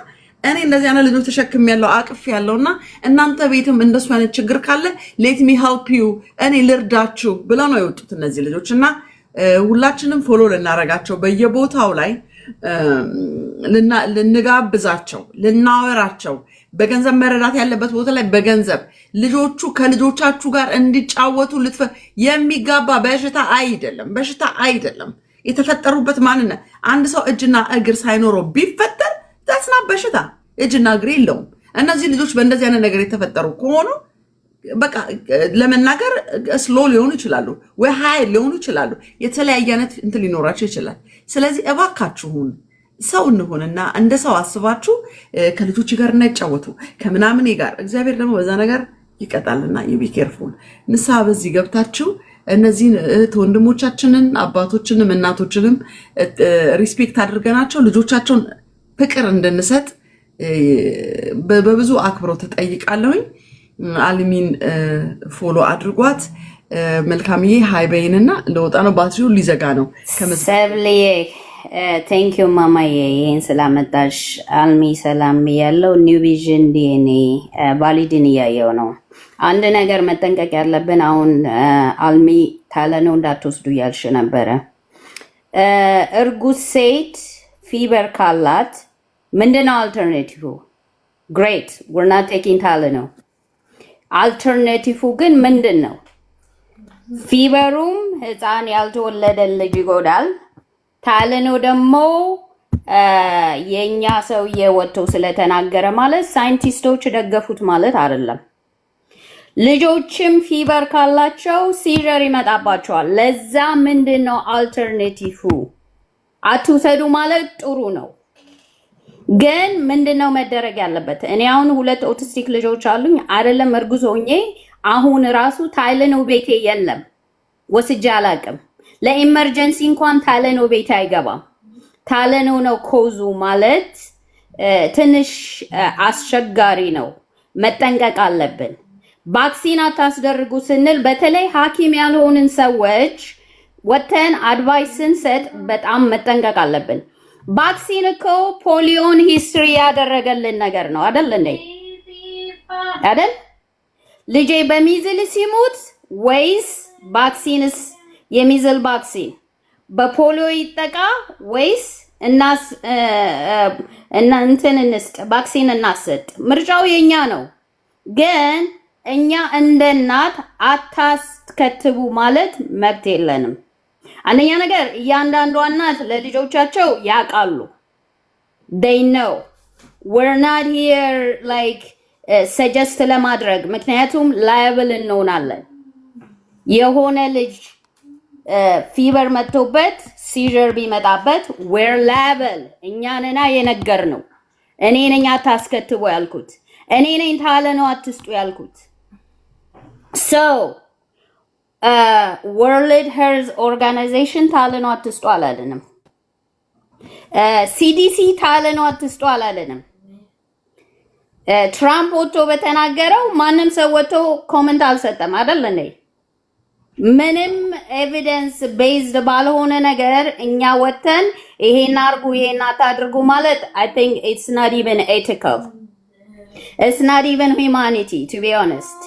እኔ እንደዚህ አይነት ልጆች ተሸክም ያለው አቅፍ ያለውና እናንተ ቤትም እንደሱ አይነት ችግር ካለ ሌት ሚ ሄልፕ ዩ እኔ ልርዳችሁ ብለው ነው የወጡት እነዚህ ልጆች እና ሁላችንም ፎሎ ልናረጋቸው በየቦታው ላይ ልንጋብዛቸው፣ ልናወራቸው በገንዘብ መረዳት ያለበት ቦታ ላይ በገንዘብ ልጆቹ ከልጆቻችሁ ጋር እንዲጫወቱ የሚጋባ በሽታ አይደለም። በሽታ አይደለም የተፈጠሩበት ማንነት። አንድ ሰው እጅና እግር ሳይኖረው ቢፈጠር ዳስና በሽታ እጅና እግር የለውም። እነዚህ ልጆች በእንደዚህ አይነት ነገር የተፈጠሩ ከሆኑ በቃ ለመናገር ስሎ ሊሆኑ ይችላሉ ወይ ሀይል ሊሆኑ ይችላሉ። የተለያየ አይነት እንትን ሊኖራቸው ይችላል። ስለዚህ እባካችሁን ሰው እንሆንና እንደ ሰው አስባችሁ ከልጆች ጋር እናይጫወቱ ከምናምን ጋር እግዚአብሔር ደግሞ በዛ ነገር ይቀጣልና ዩቢ ኬርፉል። ንስሐ በዚህ ገብታችሁ እነዚህን እህት ወንድሞቻችንን አባቶችንም እናቶችንም ሪስፔክት አድርገናቸው ልጆቻቸውን ፍቅር እንድንሰጥ በብዙ አክብሮት ተጠይቃለሁኝ። አልሚን ፎሎ አድርጓት። መልካምዬ ሃይበይንና እንደወጣ ነው ባትሪው ሊዘጋ ነው ሰብልዬ ቴንክ ዩ ማማዬ ይህን ስላመጣሽ። አልሚ ሰላም ያለው ኒው ቪዥን ዲኤንኤ ቫሊድን እያየው ነው። አንድ ነገር መጠንቀቅ ያለብን አሁን አልሚ ታለነው እንዳትወስዱ እያልሽ ነበረ። እርጉዝ ሴት ፊበር ካላት ምንድነው አልተርኔቲቭ? ግሬት we're not taking ታለነው። አልተርኔቲቭ ግን ምንድን ነው? ፊበሩም ህፃን ያልተወለደ ልጅ ይጎዳል። ታለነው ደግሞ የኛ ሰውዬ ወጥቶ ስለተናገረ ማለት ሳይንቲስቶች ደገፉት ማለት አይደለም። ልጆችም ፊበር ካላቸው ሲጀር ይመጣባቸዋል። ለዛ ምንድነው አልተርኔቲቭ? አትውሰዱ ማለት ጥሩ ነው፣ ግን ምንድነው መደረግ ያለበት? እኔ አሁን 2 ኦቲስቲክ ልጆች አሉኝ አይደለም እርጉዝ ሆኜ አሁን ራሱ ታለነው ቤቴ የለም፣ ወስጄ አላቅም። ለኢመርጀንሲ እንኳን ታለነው ቤት አይገባም። ታለነው ነው ኮዙ ማለት ትንሽ አስቸጋሪ ነው። መጠንቀቅ አለብን። ቫክሲን አታስደርጉ ስንል በተለይ ሐኪም ያልሆንን ሰዎች ወተን አድቫይስ ስንሰጥ በጣም መጠንቀቅ አለብን። ቫክሲን እኮ ፖሊዮን ሂስትሪ ያደረገልን ነገር ነው አይደል እንዴ? አይደል? ልጄ በሚዝል ሲሞት ወይስ ቫክሲንስ የሚዝል ቫክሲን በፖሊዮ ይጠቃ ወይስ እንትን እንስጥ ቫክሲን እናስጥ? ምርጫው የኛ ነው። ግን እኛ እንደ እናት አታስከትቡ ማለት መብት የለንም። አንደኛ ነገር እያንዳንዷ እናት ለልጆቻቸው ያውቃሉ። they know we're not here like suggest ለማድረግ ምክንያቱም liable እንሆናለን። የሆነ ልጅ ፊቨር መጥቶበት ሲዥር ቢመጣበት ዌር ላብል እኛንና የነገር ነው። እኔ ነኝ አታስከትቦ ያልኩት፣ እኔ ነኝ ታለ ነው አትስጡ ያልኩት። ሶ ወርልድ ሄልዝ ኦርጋናይዜሽን ታለ ነው አትስጡ አላለንም። ሲዲሲ ታለ ነው አትስጡ አላለንም። ትራምፕ ወጥቶ በተናገረው ማንም ሰው ወጥቶ ኮመንት አልሰጠም አይደል እንዴ? ምንም ኤቪደንስ ቤዝድ ባልሆነ ነገር እኛ ወተን ይሄን አርጉ ይሄን አታድርጉ ማለት I think it's not even ethical. It's not even humanity to be honest.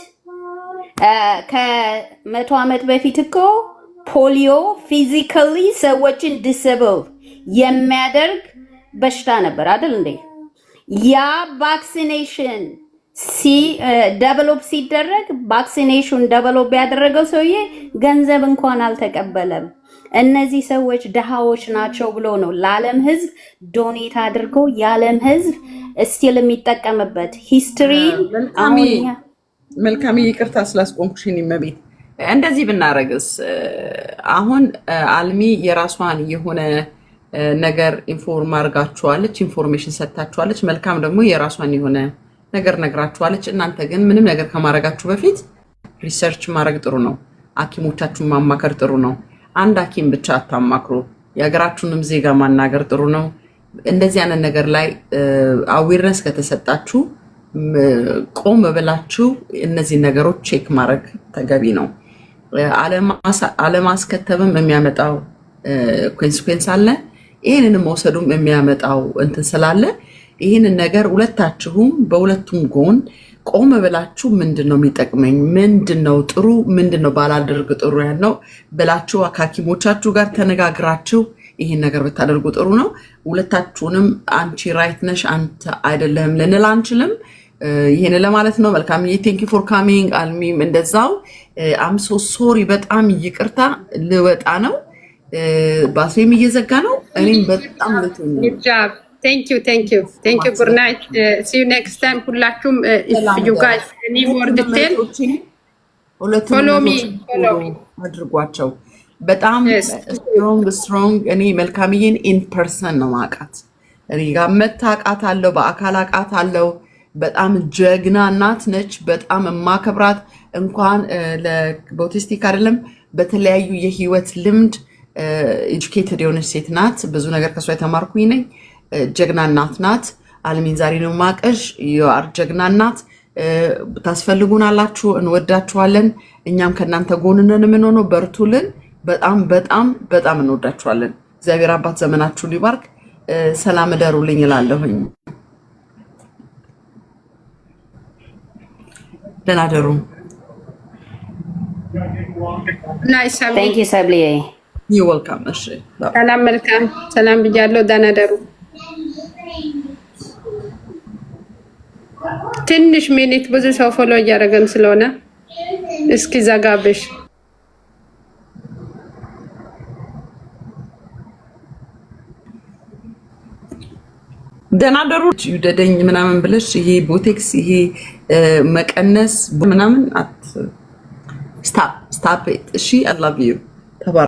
ከመቶ ዓመት በፊት እኮ ፖሊዮ ፊዚካሊ ሰዎችን ዲስብል የሚያደርግ በሽታ ነበር አይደል እንዴ? ያ ቫክሲኔሽን ደቨሎፕ ሲደረግ ቫክሲኔሽን ደቨሎፕ ያደረገው ሰውዬ ገንዘብ እንኳን አልተቀበለም። እነዚህ ሰዎች ድሃዎች ናቸው ብሎ ነው ለዓለም ሕዝብ ዶኔት አድርጎ የዓለም ሕዝብ ስቲል የሚጠቀምበት ሂስትሪ። መልካም ይቅርታ ስላስቆምኩሽኝ መቤት። እንደዚህ ብናረግስ አሁን አልሚ የራሷን የሆነ ነገር ኢንፎርም አድርጋችኋለች፣ ኢንፎርሜሽን ሰጥታችኋለች። መልካም ደግሞ የራሷን የሆነ ነገር ነግራችኋለች። እናንተ ግን ምንም ነገር ከማድረጋችሁ በፊት ሪሰርች ማድረግ ጥሩ ነው። ሐኪሞቻችሁን ማማከር ጥሩ ነው። አንድ ሐኪም ብቻ አታማክሩ። የሀገራችሁንም ዜጋ ማናገር ጥሩ ነው። እንደዚህ አይነት ነገር ላይ አዌርነስ ከተሰጣችሁ ቆም ብላችሁ እነዚህ ነገሮች ቼክ ማድረግ ተገቢ ነው። አለማስከተብም የሚያመጣው ኮንሲኩዌንስ አለ። ይህንን መውሰዱም የሚያመጣው እንትን ስላለ ይህንን ነገር ሁለታችሁም በሁለቱም ጎን ቆም ብላችሁ ምንድነው የሚጠቅመኝ፣ ምንድነው ጥሩ፣ ምንድነው ባላደርግ ጥሩ ያለው ብላችሁ ከሐኪሞቻችሁ ጋር ተነጋግራችሁ ይህን ነገር ብታደርጉ ጥሩ ነው። ሁለታችሁንም አንቺ ራይት ነሽ አንተ አይደለም ልንል አንችልም። ይህን ለማለት ነው። መልካም ቴንክ ዩ ፎር ካሚንግ። አልሚም እንደዛው አም ሶ ሶሪ፣ በጣም ይቅርታ ልወጣ ነው። ባስሬም እየዘጋ ነው። እኔም በጣም ልትሆኝ Thank you. Good night. See you next time. ሁላችሁም if you guys need more detail follow me. አድርጓቸው። በጣም ስትሮንግ እኔ መልካምዬን ኢን ፐርሰን ነው ማውቃት። እኔ ጋር መታቃት አለው፣ በአካል አቃት አለው። በጣም ጀግና እናት ነች። በጣም የማከብራት እንኳን ለኦቲስቲክ አይደለም በተለያዩ የህይወት ልምድ ኤጁኬትድ የሆነች ሴት ናት። ብዙ ነገር ከሷ የተማርኩኝ ነኝ። ጀግና እናት ናት። አልሚን ዛሬ ነው ማቀሽ። የአር ጀግና እናት። ታስፈልጉናላችሁ፣ እንወዳችኋለን። እኛም ከእናንተ ጎን ነን የምንሆነው። በርቱልን። በጣም በጣም በጣም እንወዳችኋለን። እግዚአብሔር አባት ዘመናችሁን ይባርክ። ሰላም እደሩልኝ እላለሁኝ። ደህና እደሩ። Thank you ሰብሊዬ። You're welcome። እሺ ሰላም፣ መልካም ሰላም ብያለሁ። ደህና እደሩ። ትንሽ ሚኒት ብዙ ሰው ፎሎ እያደረገን ስለሆነ እስኪ ዘጋብሽ። ደህና እደሩ። ይውደደኝ ምናምን ብለሽ ይሄ ቦቴክስ ይሄ መቀነስ ምናምን ስታፕ ኢት። እሺ አይ ላቭ ዩ